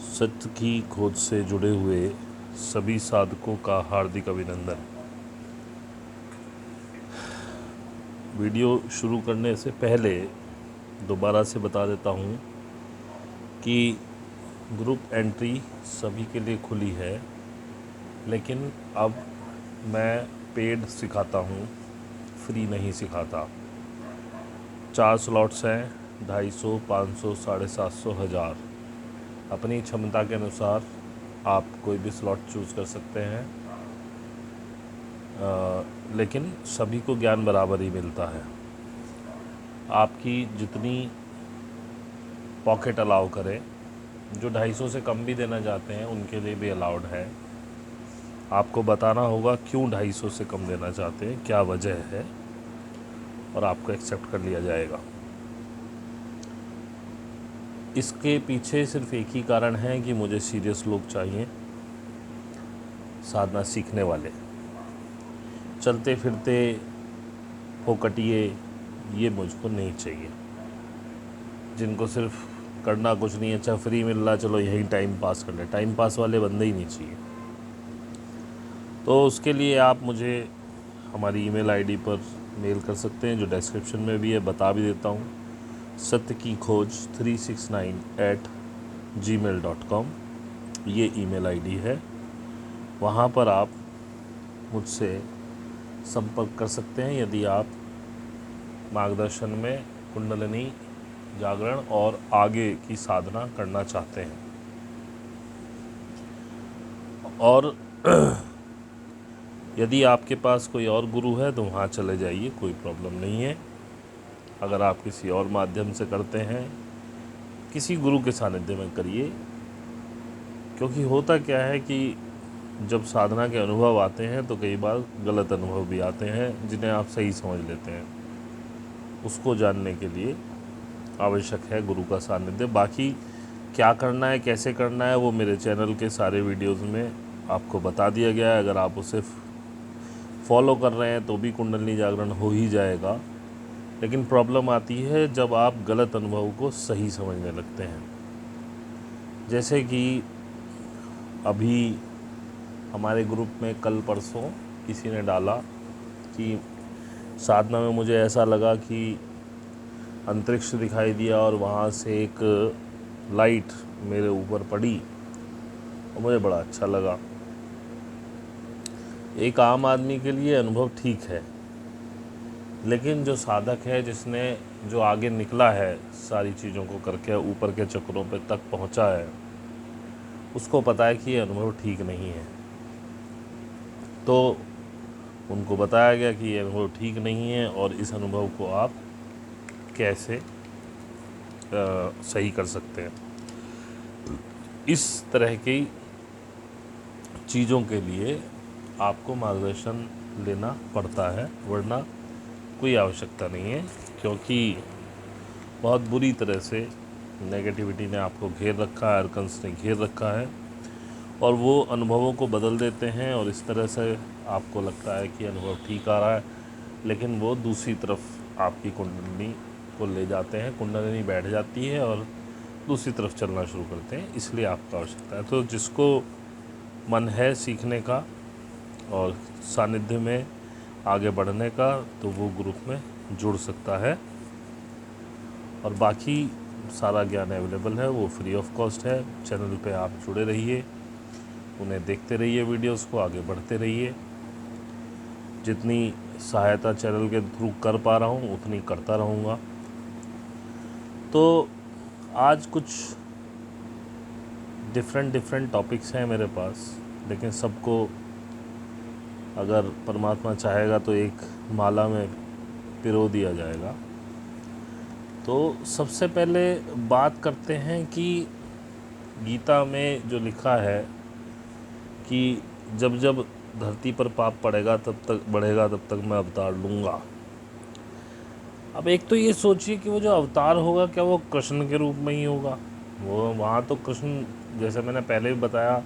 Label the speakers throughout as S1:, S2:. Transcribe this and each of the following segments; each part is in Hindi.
S1: सत्य की खोज से जुड़े हुए सभी साधकों का हार्दिक अभिनंदन। वीडियो शुरू करने से पहले दोबारा से बता देता हूँ कि ग्रुप एंट्री सभी के लिए खुली है, लेकिन अब मैं पेड सिखाता हूँ, फ्री नहीं सिखाता। 4 स्लॉट्स हैं, 250, 500, 750, 1000। अपनी क्षमता के अनुसार आप कोई भी स्लॉट चूज़ कर सकते हैं, लेकिन सभी को ज्ञान बराबर ही मिलता है। आपकी जितनी पॉकेट अलाउ करे, जो 250 से कम भी देना चाहते हैं उनके लिए भी अलाउड है। आपको बताना होगा क्यों 250 से कम देना चाहते हैं, क्या वजह है, और आपको एक्सेप्ट कर लिया जाएगा। इसके पीछे सिर्फ एक ही कारण है कि मुझे सीरियस लोग चाहिए, साधना सीखने वाले। चलते फिरते फोकटिए ये मुझको नहीं चाहिए, जिनको सिर्फ करना कुछ नहीं, अच्छा फ्री मिल रहा चलो यहीं टाइम पास कर ले। टाइम पास वाले बंदे ही नहीं चाहिए। तो उसके लिए आप मुझे हमारी ईमेल आईडी पर मेल कर सकते हैं, जो डिस्क्रिप्शन में भी है, बता भी देता हूँ। सत्य की खोज 369@gmail.com ये ईमेल आईडी है। वहाँ पर आप मुझसे संपर्क कर सकते हैं यदि आप मार्गदर्शन में कुंडलिनी जागरण और आगे की साधना करना चाहते हैं। और यदि आपके पास कोई और गुरु है तो वहाँ चले जाइए, कोई प्रॉब्लम नहीं है। अगर आप किसी और माध्यम से करते हैं, किसी गुरु के सानिध्य में करिए, क्योंकि होता क्या है कि जब साधना के अनुभव आते हैं तो कई बार गलत अनुभव भी आते हैं, जिन्हें आप सही समझ लेते हैं। उसको जानने के लिए आवश्यक है गुरु का सानिध्य। बाकी क्या करना है, कैसे करना है, वो मेरे चैनल के सारे वीडियोस में आपको बता दिया गया है। अगर आप उसे फॉलो कर रहे हैं तो भी कुंडलिनी जागरण हो ही जाएगा। लेकिन प्रॉब्लम आती है जब आप गलत अनुभव को सही समझने लगते हैं। जैसे कि अभी हमारे ग्रुप में कल परसों किसी ने डाला कि साधना में मुझे ऐसा लगा कि अंतरिक्ष दिखाई दिया और वहाँ से एक लाइट मेरे ऊपर पड़ी और मुझे बड़ा अच्छा लगा। एक आम आदमी के लिए अनुभव ठीक है, लेकिन जो साधक है, जिसने जो आगे निकला है, सारी चीज़ों को करके ऊपर के चक्रों पे तक पहुंचा है, उसको पता है कि ये अनुभव ठीक नहीं है। तो उनको बताया गया कि ये अनुभव ठीक नहीं है और इस अनुभव को आप कैसे सही कर सकते हैं। इस तरह की चीज़ों के लिए आपको मार्गदर्शन लेना पड़ता है, वरना कोई आवश्यकता नहीं है। क्योंकि बहुत बुरी तरह से नेगेटिविटी ने आपको घेर रखा है, अरकंस ने घेर रखा है, और वो अनुभवों को बदल देते हैं और इस तरह से आपको लगता है कि अनुभव ठीक आ रहा है, लेकिन वो दूसरी तरफ आपकी कुंडलिनी को ले जाते हैं। कुंडलिनी बैठ जाती है और दूसरी तरफ चलना शुरू करते हैं। इसलिए आपका आवश्यकता है। तो जिसको मन है सीखने का और सानिध्य में आगे बढ़ने का, तो वो ग्रुप में जुड़ सकता है। और बाकी सारा ज्ञान अवेलेबल है, वो फ्री ऑफ कॉस्ट है। चैनल पे आप जुड़े रहिए, उन्हें देखते रहिए, वीडियोस को आगे बढ़ते रहिए। जितनी सहायता चैनल के थ्रू कर पा रहा हूँ उतनी करता रहूँगा। तो आज कुछ डिफरेंट टॉपिक्स हैं मेरे पास, लेकिन सबको अगर परमात्मा चाहेगा तो एक माला में पिरो दिया जाएगा। तो सबसे पहले बात करते हैं कि गीता में जो लिखा है कि जब जब धरती पर पाप पड़ेगा तब तक बढ़ेगा, तब तक मैं अवतार लूँगा। अब एक तो ये सोचिए कि वो जो अवतार होगा, क्या वो कृष्ण के रूप में ही होगा? वो वहाँ तो कृष्ण, जैसे मैंने पहले भी बताया,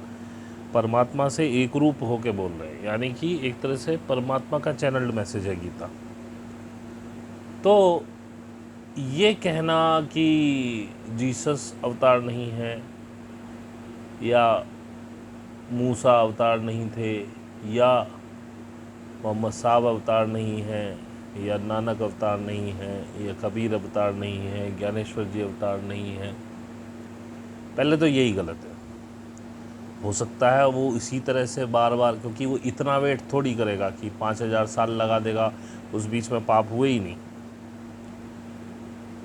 S1: परमात्मा से एक रूप होके बोल रहे हैं, यानी कि एक तरह से परमात्मा का चैनल्ड मैसेज है गीता। तो ये कहना कि जीसस अवतार नहीं है, या मूसा अवतार नहीं थे, या मोहम्मद साहब अवतार नहीं हैं, या नानक अवतार नहीं है, या कबीर अवतार नहीं है, ज्ञानेश्वर जी अवतार नहीं है। पहले तो यही गलत है। हो सकता है वो इसी तरह से बार बार, क्योंकि वो इतना वेट थोड़ी करेगा कि 5000 साल लगा देगा, उस बीच में पाप हुए ही नहीं।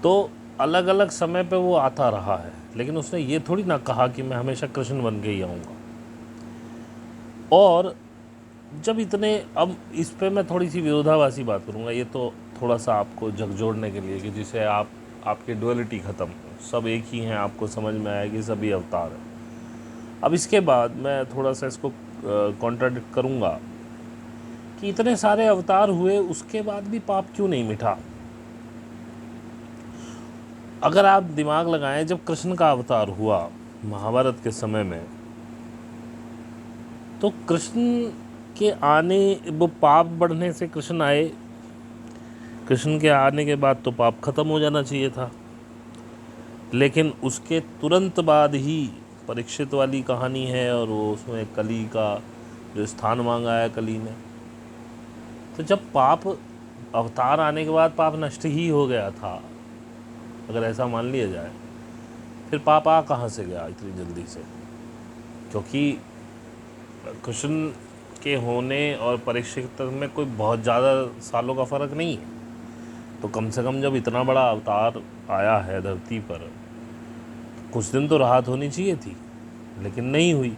S1: तो अलग अलग समय पे वो आता रहा है, लेकिन उसने ये थोड़ी ना कहा कि मैं हमेशा कृष्ण बन के ही आऊँगा। और जब इतने, अब इस पे मैं थोड़ी सी विरोधाभासी बात करूँगा, ये तो थोड़ा सा आपको झकझोरने के लिए कि जिसे आपकी डुअलिटी ख़त्म हो, सब एक ही हैं, आपको समझ में आए कि सभी अवतार हैं। अब इसके बाद मैं थोड़ा सा इसको कॉन्ट्राडिक्ट करूँगा कि इतने सारे अवतार हुए, उसके बाद भी पाप क्यों नहीं मिटा। अगर आप दिमाग लगाएं, जब कृष्ण का अवतार हुआ महाभारत के समय में, तो कृष्ण के आने, वो पाप बढ़ने से कृष्ण आए, कृष्ण के आने के बाद तो पाप खत्म हो जाना चाहिए था, लेकिन उसके तुरंत बाद ही परीक्षित वाली कहानी है, और वो उसमें कली का जो स्थान मांगा है कली ने। तो जब पाप, अवतार आने के बाद पाप नष्ट ही हो गया था, अगर ऐसा मान लिया जाए, फिर पाप आ कहाँ से गया इतनी जल्दी से? क्योंकि कृष्ण के होने और परीक्षित में कोई बहुत ज़्यादा सालों का फ़र्क नहीं है। तो कम से कम जब इतना बड़ा अवतार आया है धरती पर, कुछ दिन तो राहत होनी चाहिए थी, लेकिन नहीं हुई।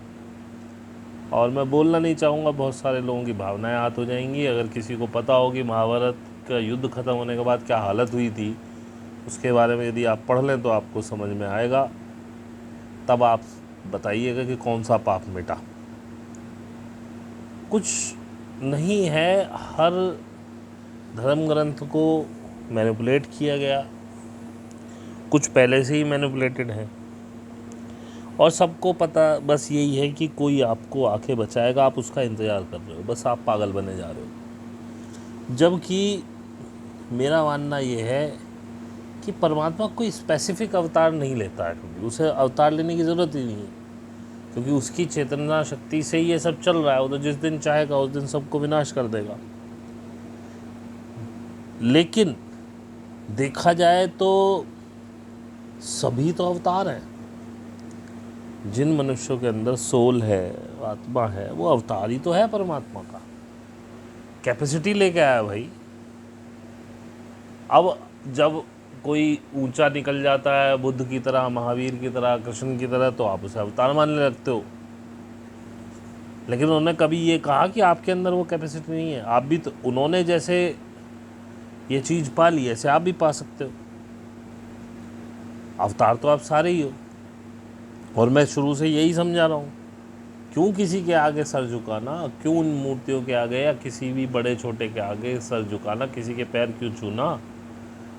S1: और मैं बोलना नहीं चाहूँगा, बहुत सारे लोगों की भावनाएं आहत हो जाएंगी। अगर किसी को पता हो कि महाभारत का युद्ध ख़त्म होने के बाद क्या हालत हुई थी, उसके बारे में यदि आप पढ़ लें तो आपको समझ में आएगा। तब आप बताइएगा कि कौन सा पाप मिटा। कुछ नहीं है, हर धर्म ग्रंथ को मैनिपुलेट किया गया, कुछ पहले से ही मैनिपुलेटेड हैं, और सबको पता बस यही है कि कोई आपको आके बचाएगा, आप उसका इंतज़ार कर रहे हो, बस आप पागल बने जा रहे हो। जबकि मेरा मानना ये है कि परमात्मा कोई स्पेसिफिक अवतार नहीं लेता है, क्योंकि उसे अवतार लेने की ज़रूरत ही नहीं है, क्योंकि उसकी चेतना शक्ति से ही ये सब चल रहा है। वो तो जिस दिन चाहेगा उस दिन सबको विनाश कर देगा। लेकिन देखा जाए तो सभी तो अवतार हैं। जिन मनुष्यों के अंदर सोल है, आत्मा है, वो अवतार ही तो है परमात्मा का। कैपेसिटी लेके आया भाई। अब जब कोई ऊंचा निकल जाता है, बुद्ध की तरह, महावीर की तरह, कृष्ण की तरह, तो आप उसे अवतार मानने लगते हो। लेकिन उन्होंने कभी ये कहा कि आपके अंदर वो कैपेसिटी नहीं है? आप भी तो, उन्होंने जैसे ये चीज़ पा ली, ऐसे आप भी पा सकते हो। अवतार तो आप सारे ही हो, और मैं शुरू से यही समझा रहा हूँ। क्यों किसी के आगे सर झुकाना, क्यों उन मूर्तियों के आगे या किसी भी बड़े छोटे के आगे सर झुकाना, किसी के पैर क्यों छूना?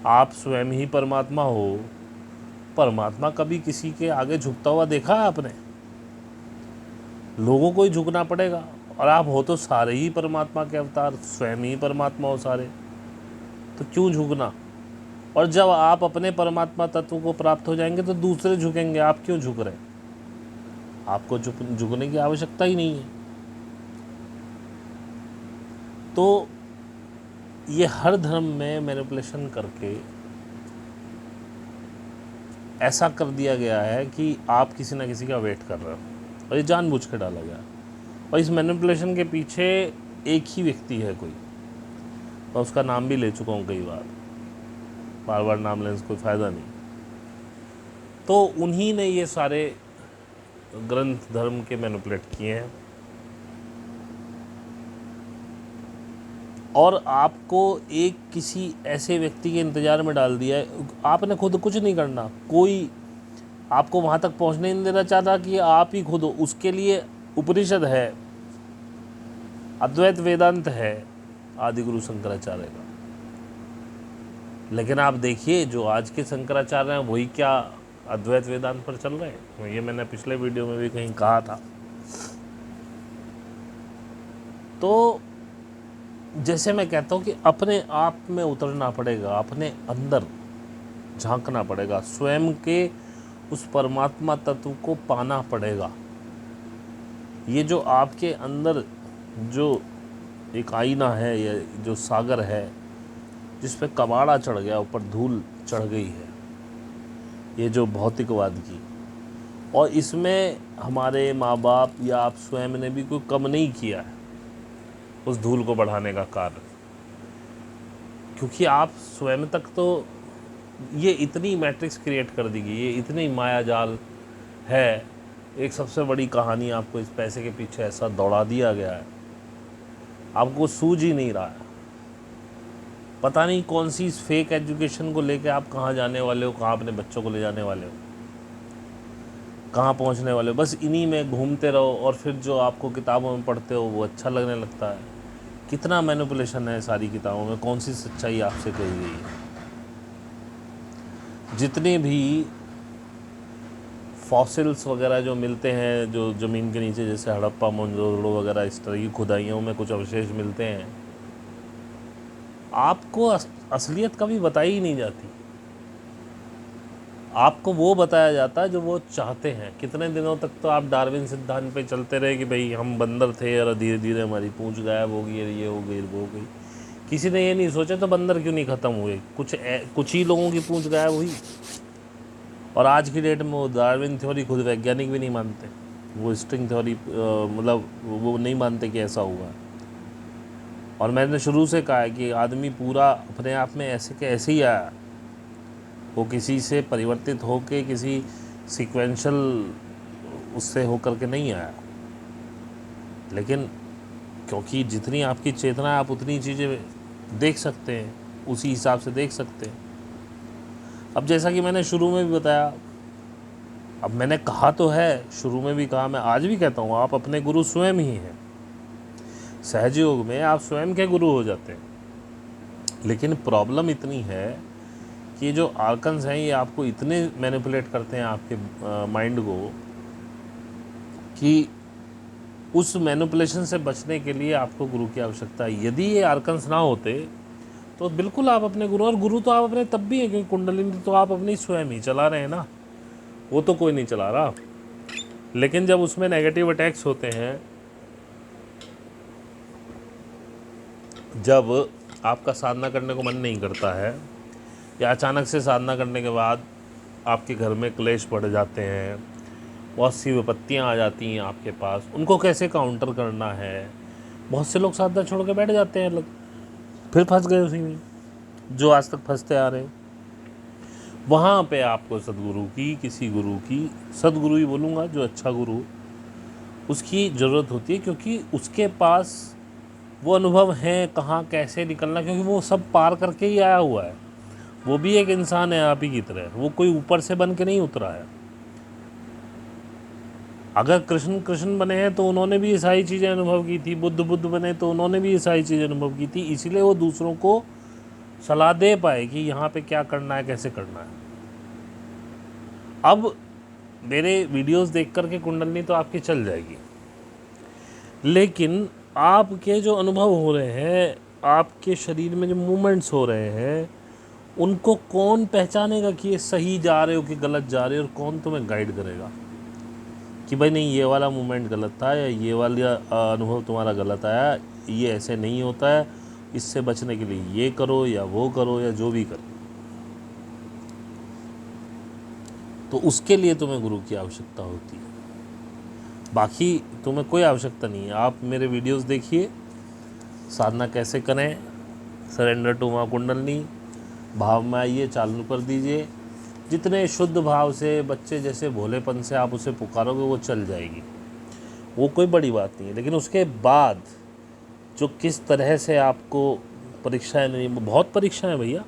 S1: आप स्वयं ही परमात्मा हो। परमात्मा कभी किसी के आगे झुकता हुआ देखा है आपने? लोगों को ही झुकना पड़ेगा, और आप हो तो सारे ही परमात्मा के अवतार, स्वयं ही परमात्मा हो सारे, तो क्यों झुकना? और जब आप अपने परमात्मा तत्व को प्राप्त हो जाएंगे तो दूसरे झुकेंगे, आप क्यों झुक रहे? आपको झुकने की आवश्यकता ही नहीं है। तो ये हर धर्म में मैनिपुलेशन करके ऐसा कर दिया गया है कि आप किसी ना किसी का वेट कर रहे हो, और ये जानबूझ के डाला गया। और इस मैनिपुलेशन के पीछे एक ही व्यक्ति है कोई, मैं उसका नाम भी ले चुका हूँ कई बार, बार बार नाम लेने से कोई फ़ायदा नहीं। तो उन्हीं ने ये सारे ग्रंथ धर्म के मैनिपुलेट किए हैं, और आपको एक किसी ऐसे व्यक्ति के इंतज़ार में डाल दिया है। आपने खुद कुछ नहीं करना, कोई आपको वहाँ तक पहुँचने नहीं देना चाहता कि आप ही खुद हो। उसके लिए उपनिषद है, अद्वैत वेदांत है आदि गुरु शंकराचार्य का। लेकिन आप देखिए, जो आज के शंकराचार्य हैं वही क्या अद्वैत वेदांत पर चल रहे हैं? ये मैंने पिछले वीडियो में भी कहीं कहा था। तो जैसे मैं कहता हूँ कि अपने आप में उतरना पड़ेगा, अपने अंदर झांकना पड़ेगा, स्वयं के उस परमात्मा तत्व को पाना पड़ेगा, ये जो आपके अंदर जो एक आईना है या जो सागर है जिस पे कबाड़ा चढ़ गया, ऊपर धूल चढ़ गई है, ये जो भौतिकवाद की, और इसमें हमारे माँ बाप या आप स्वयं ने भी कोई कम नहीं किया है उस धूल को बढ़ाने का कार्य, क्योंकि आप स्वयं तक तो ये इतनी मैट्रिक्स क्रिएट कर दी गई, ये इतनी माया जाल है। एक सबसे बड़ी कहानी आपको इस पैसे के पीछे ऐसा दौड़ा दिया गया है, आपको सूझ ही नहीं रहा है। पता नहीं कौन सी इस फेक एजुकेशन को लेके आप कहाँ जाने वाले हो, कहाँ अपने बच्चों को ले जाने वाले हो, कहाँ पहुँचने वाले हो। बस इन्हीं में घूमते रहो और फिर जो आपको किताबों में पढ़ते हो वो अच्छा लगने लगता है। कितना मैनिपुलेशन है सारी किताबों में, कौन सी सच्चाई आपसे कही गई है। जितने भी फॉसिल्स वगैरह जो मिलते हैं, जो ज़मीन के नीचे, जैसे हड़प्पा मोहनजोदड़ो वगैरह इस तरह की खुदाइयों में कुछ अवशेष मिलते हैं, आपको असलियत कभी बताई ही नहीं जाती। आपको वो बताया जाता है जो वो चाहते हैं। कितने दिनों तक तो आप डार्विन सिद्धांत पे चलते रहे कि भाई हम बंदर थे और धीरे धीरे हमारी पूंछ गायब हो गई, ये हो गई, वो हो गई। किसी ने ये नहीं सोचा तो बंदर क्यों नहीं ख़त्म हुए, कुछ ही लोगों की पूंछ गायब हुई। और आज की डेट में वो डार्विन थ्योरी खुद वैज्ञानिक भी नहीं मानते, वो स्ट्रिंग थ्योरी मतलब वो नहीं मानते कि ऐसा हुआ। और मैंने शुरू से कहा है कि आदमी पूरा अपने आप में ऐसे के ऐसे ही आया, वो किसी से परिवर्तित होके किसी सीक्वेंशल उससे होकर के नहीं आया। लेकिन क्योंकि जितनी आपकी चेतना है आप उतनी चीज़ें देख सकते हैं, उसी हिसाब से देख सकते हैं। अब जैसा कि मैंने शुरू में भी बताया, अब मैंने कहा तो है, शुरू में भी कहा, मैं आज भी कहता हूँ, आप अपने गुरु स्वयं ही हैं। सहज योग में आप स्वयं के गुरु हो जाते हैं। लेकिन प्रॉब्लम इतनी है कि जो आर्कन्स हैं ये आपको इतने मैनिपुलेट करते हैं आपके माइंड को, कि उस मैनिपुलेशन से बचने के लिए आपको गुरु की आवश्यकता है। यदि ये आर्कन्स ना होते तो बिल्कुल आप अपने गुरु, और गुरु तो आप अपने तब भी हैं, क्योंकि कुंडलिनी तो आप अपनी स्वयं ही चला रहे हैं ना, वो तो कोई नहीं चला रहा। लेकिन जब उसमें नेगेटिव अटैक्स होते हैं, जब आपका साधना करने को मन नहीं करता है, या अचानक से साधना करने के बाद आपके घर में क्लेश बढ़ जाते हैं, बहुत सी विपत्तियाँ आ जाती हैं आपके पास, उनको कैसे काउंटर करना है। बहुत से लोग साधना छोड़ के बैठ जाते हैं, फिर फंस गए उसी में जो आज तक फंसते आ रहे हैं। वहाँ पे आपको सदगुरु की, किसी गुरु की, सदगुरु ही बोलूँगा, जो अच्छा गुरु, उसकी ज़रूरत होती है, क्योंकि उसके पास वो अनुभव है कहाँ कैसे निकलना, क्योंकि वो सब पार करके ही आया हुआ है। वो भी एक इंसान है आप ही की तरह, वो कोई ऊपर से बन के नहीं उतरा है। अगर कृष्ण कृष्ण बने हैं तो उन्होंने भी ये सारी चीज़ें अनुभव की थी, बुद्ध बुद्ध बने तो उन्होंने भी ये सारी चीज़ें अनुभव की थी, इसीलिए वो दूसरों को सलाह दे पाए कि यहाँ पे क्या करना है, कैसे करना है। अब मेरे वीडियोस देख करके कुंडलनी तो आपकी चल जाएगी, लेकिन आपके जो अनुभव हो रहे हैं, आपके शरीर में जो मूवमेंट्स हो रहे हैं, उनको कौन पहचानेगा कि ये सही जा रहे हो कि गलत जा रहे हो, और कौन तुम्हें गाइड करेगा कि भाई नहीं ये वाला मूवमेंट गलत था, या ये वाला अनुभव तुम्हारा गलत आया, ये ऐसे नहीं होता है, इससे बचने के लिए ये करो या वो करो या जो भी करो। तो उसके लिए तुम्हें गुरु की आवश्यकता होती है, बाकी तुम्हें कोई आवश्यकता नहीं है। आप मेरे वीडियोस देखिए, साधना कैसे करें, सरेंडर टू माँ कुंडलनी, भाव में आइए, चालू कर दीजिए। जितने शुद्ध भाव से, बच्चे जैसे भोलेपन से आप उसे पुकारोगे वो चल जाएगी, वो कोई बड़ी बात नहीं है। लेकिन उसके बाद जो किस तरह से आपको परीक्षाएं, नहीं, बहुत परीक्षाएं भैया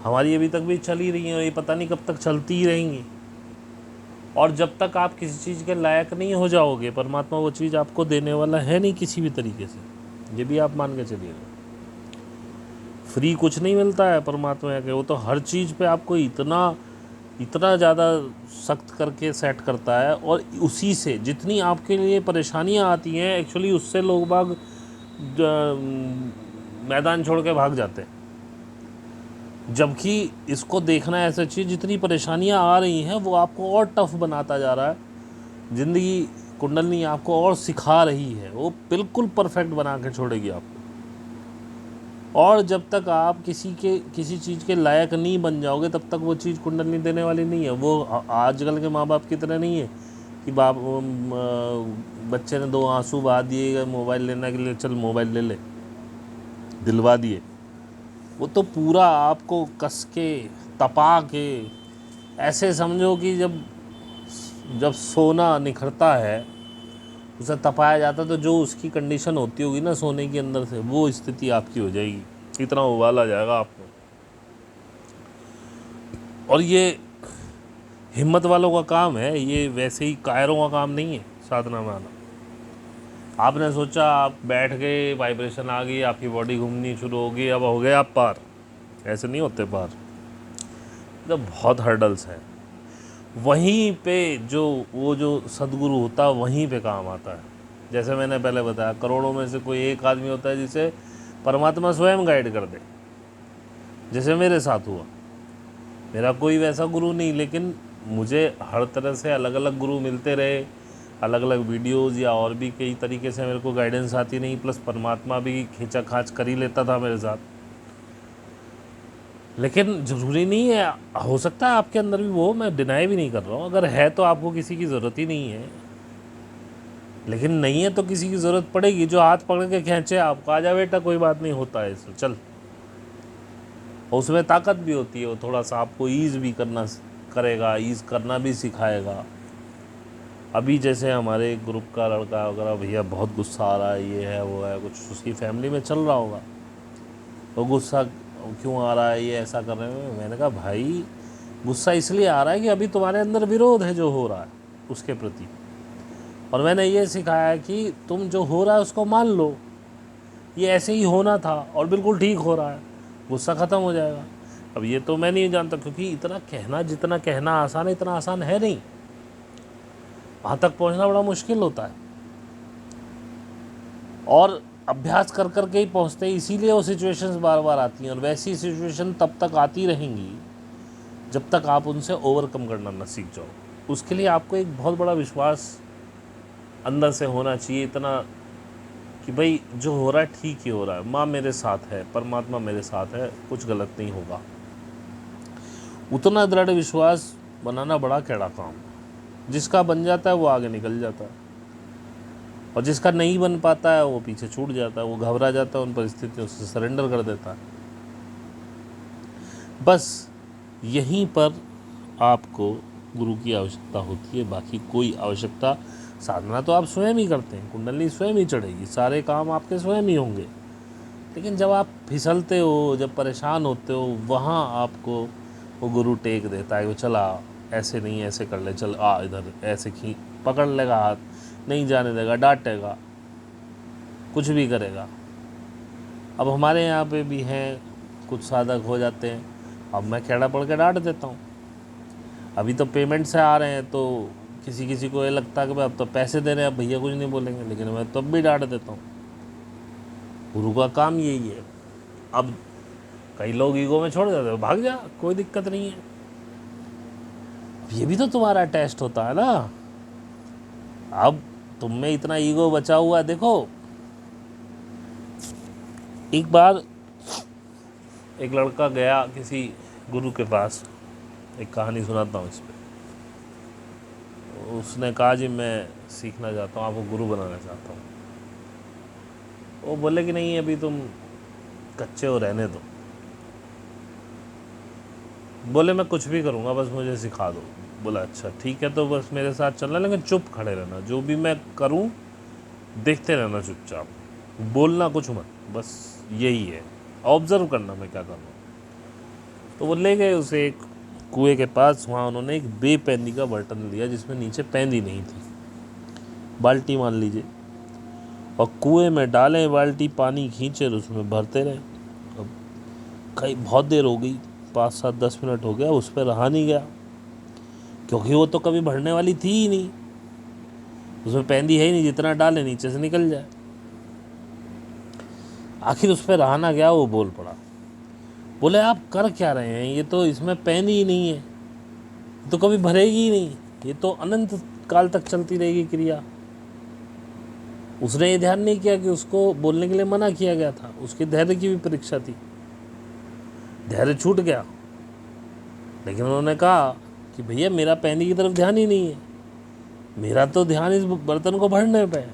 S1: हमारी अभी तक भी चल ही रही हैं, और ये पता नहीं कब तक चलती ही रहेंगी। और जब तक आप किसी चीज़ के लायक नहीं हो जाओगे, परमात्मा वो चीज़ आपको देने वाला है नहीं किसी भी तरीके से, ये भी आप मान के चलिएगा। फ्री कुछ नहीं मिलता है परमात्मा के, वो तो हर चीज़ पे आपको इतना ज़्यादा सख्त करके सेट करता है, और उसी से जितनी आपके लिए परेशानियां आती हैं, एक्चुअली उससे लोग बाग मैदान छोड़ के भाग जाते हैं। जबकि इसको देखना है ऐसा चीज़, जितनी परेशानियां आ रही हैं वो आपको और टफ बनाता जा रहा है। ज़िंदगी कुंडलनी आपको और सिखा रही है, वो बिल्कुल परफेक्ट बना के छोड़ेगी आपको। और जब तक आप किसी चीज़ के लायक नहीं बन जाओगे तब तक वो चीज़ कुंडलनी देने वाली नहीं है। वो आजकल के माँ बाप की तरह नहीं है कि बच्चे ने 2 आंसू बहा दिए मोबाइल लेने के लिए, चल मोबाइल ले ले, दिलवा दिए। वो तो पूरा आपको कस के तपा के, ऐसे समझो कि जब सोना निखरता है उसे तपाया जाता है, तो जो उसकी कंडीशन होती होगी ना सोने के अंदर से, वो स्थिति आपकी हो जाएगी, इतना उबाला जाएगा आपको। और ये हिम्मत वालों का काम है, ये वैसे ही कायरों का काम नहीं है साधना में आना। आपने सोचा, आप बैठ गए, वाइब्रेशन आ गई, आपकी बॉडी घूमनी शुरू हो गई, अब हो गए आप पार। ऐसे नहीं होते पार, तो बहुत हर्डल्स हैं। वहीं पे वो जो सदगुरु होता है वहीं पे काम आता है। जैसे मैंने पहले बताया, करोड़ों में से कोई एक आदमी होता है जिसे परमात्मा स्वयं गाइड कर दे, जैसे मेरे साथ हुआ। मेरा कोई वैसा गुरु नहीं, लेकिन मुझे हर तरह से अलग अलग गुरु मिलते रहे, अलग अलग वीडियोज़ या और भी कई तरीके से मेरे को गाइडेंस आती नहीं, प्लस परमात्मा भी खींचा खाच कर ही लेता था मेरे साथ। लेकिन ज़रूरी नहीं है, हो सकता है आपके अंदर भी वो, मैं डिनाई भी नहीं कर रहा हूँ। अगर है तो आपको किसी की ज़रूरत ही नहीं है, लेकिन नहीं है तो किसी की ज़रूरत पड़ेगी जो हाथ पकड़ के खींचे आपको, आजा बेटा कोई बात नहीं, होता है इसमें, चल। और उसमें ताकत भी होती है, वो थोड़ा सा आपको ईज़ भी करेगा, ईज़ करना भी सिखाएगा। अभी जैसे हमारे ग्रुप का लड़का वगैरह, भैया बहुत गुस्सा आ रहा है, ये है वो है, कुछ उसकी फैमिली में चल रहा होगा, तो गुस्सा क्यों आ रहा है, ये ऐसा कर रहे हैं। मैंने कहा भाई गुस्सा इसलिए आ रहा है कि अभी तुम्हारे अंदर विरोध है जो हो रहा है उसके प्रति, और मैंने ये सिखाया कि तुम जो हो रहा है उसको मान लो, ये ऐसे ही होना था और बिल्कुल ठीक हो रहा है, गुस्सा ख़त्म हो जाएगा। अब ये तो मैं नहीं जानता, क्योंकि इतना कहना, जितना कहना आसान है इतना आसान है नहीं, वहाँ तक पहुँचना बड़ा मुश्किल होता है, और अभ्यास कर कर के ही पहुँचते हैं। इसीलिए वो सिचुएशंस बार बार आती हैं, और वैसी सिचुएशन तब तक आती रहेंगी जब तक आप उनसे ओवरकम करना ना सीख जाओ। उसके लिए आपको एक बहुत बड़ा विश्वास अंदर से होना चाहिए, इतना कि भाई जो हो रहा है ठीक ही हो रहा है, माँ मेरे साथ है, परमात्मा मेरे साथ है, कुछ गलत नहीं होगा। उतना दृढ़ विश्वास बनाना बड़ा कैड़ा काम है। जिसका बन जाता है वो आगे निकल जाता है, और जिसका नहीं बन पाता है वो पीछे छूट जाता है, वो घबरा जाता है उन परिस्थितियों से, सरेंडर कर देता है। बस यहीं पर आपको गुरु की आवश्यकता होती है, बाकी कोई आवश्यकता, साधना तो आप स्वयं ही करते हैं, कुंडली स्वयं ही चढ़ेगी, सारे काम आपके स्वयं ही होंगे। लेकिन जब आप फिसलते हो, जब परेशान होते हो, वहाँ आपको वो गुरु टेक देता है कि चला ऐसे नहीं, ऐसे कर ले, चल आ इधर, ऐसे पकड़ लेगा हाथ, नहीं जाने देगा, डांटेगा, कुछ भी करेगा। अब हमारे यहाँ पे भी हैं कुछ साधक हो जाते हैं, अब मैं खेड़ा पड़ के डांट देता हूँ। अभी तो पेमेंट से आ रहे हैं, तो किसी को ये लगता है कि भाई अब तो पैसे दे रहे हैं, अब भैया कुछ नहीं बोलेंगे, लेकिन मैं तब भी डांट देता हूँ। गुरु का काम यही है। अब कई लोग ईगो में छोड़ देते हैं, भाग जा, कोई दिक्कत नहीं है। ये भी तो तुम्हारा टेस्ट होता है ना। अब तुम में इतना ईगो बचा हुआ है। देखो, एक बार एक लड़का गया किसी गुरु के पास, एक कहानी सुनाता हूँ इस पर। उसने कहा जी मैं सीखना चाहता हूँ, आपको गुरु बनाना चाहता हूँ। वो बोले कि नहीं अभी तुम कच्चे हो, रहने दो। बोले मैं कुछ भी करूँगा, बस मुझे सिखा दो। बोला अच्छा ठीक है, तो बस मेरे साथ चलना, लेकिन चुप खड़े रहना, जो भी मैं करूँ देखते रहना चुपचाप, बोलना कुछ मत, बस यही है, ऑब्ज़र्व करना मैं क्या कर रहा हूँ। तो वो ले गए उसे एक कुएं के पास। वहाँ उन्होंने एक बेपेंदी का बर्तन लिया जिसमें नीचे पेंदी नहीं थी, बाल्टी मान लीजिए, और कुएं में डालें बाल्टी, पानी खींचे और उसमें भरते रहे। अब कई बहुत देर हो गई, 5-7-10 मिनट हो गया, उस पर रहा नहीं गया, क्योंकि वो तो कभी भरने वाली थी ही नहीं, उसमें पेंदी है ही नहीं, जितना डाले नीचे से निकल जाए। आखिर उस पर रहा ना गया, वो बोल पड़ा, बोले आप कर क्या रहे हैं, ये तो इसमें पेंदी ही नहीं है, तो कभी भरेगी ही नहीं, ये तो अनंत काल तक चलती रहेगी क्रिया, उसने ये ध्यान नहीं किया कि उसको बोलने के लिए मना किया गया था, उसकी धैर्य की भी परीक्षा थी, धैर्य छूट गया। लेकिन उन्होंने कहा कि भैया मेरा पैनी की तरफ ध्यान ही नहीं है, मेरा तो ध्यान इस बर्तन को भरने पे है।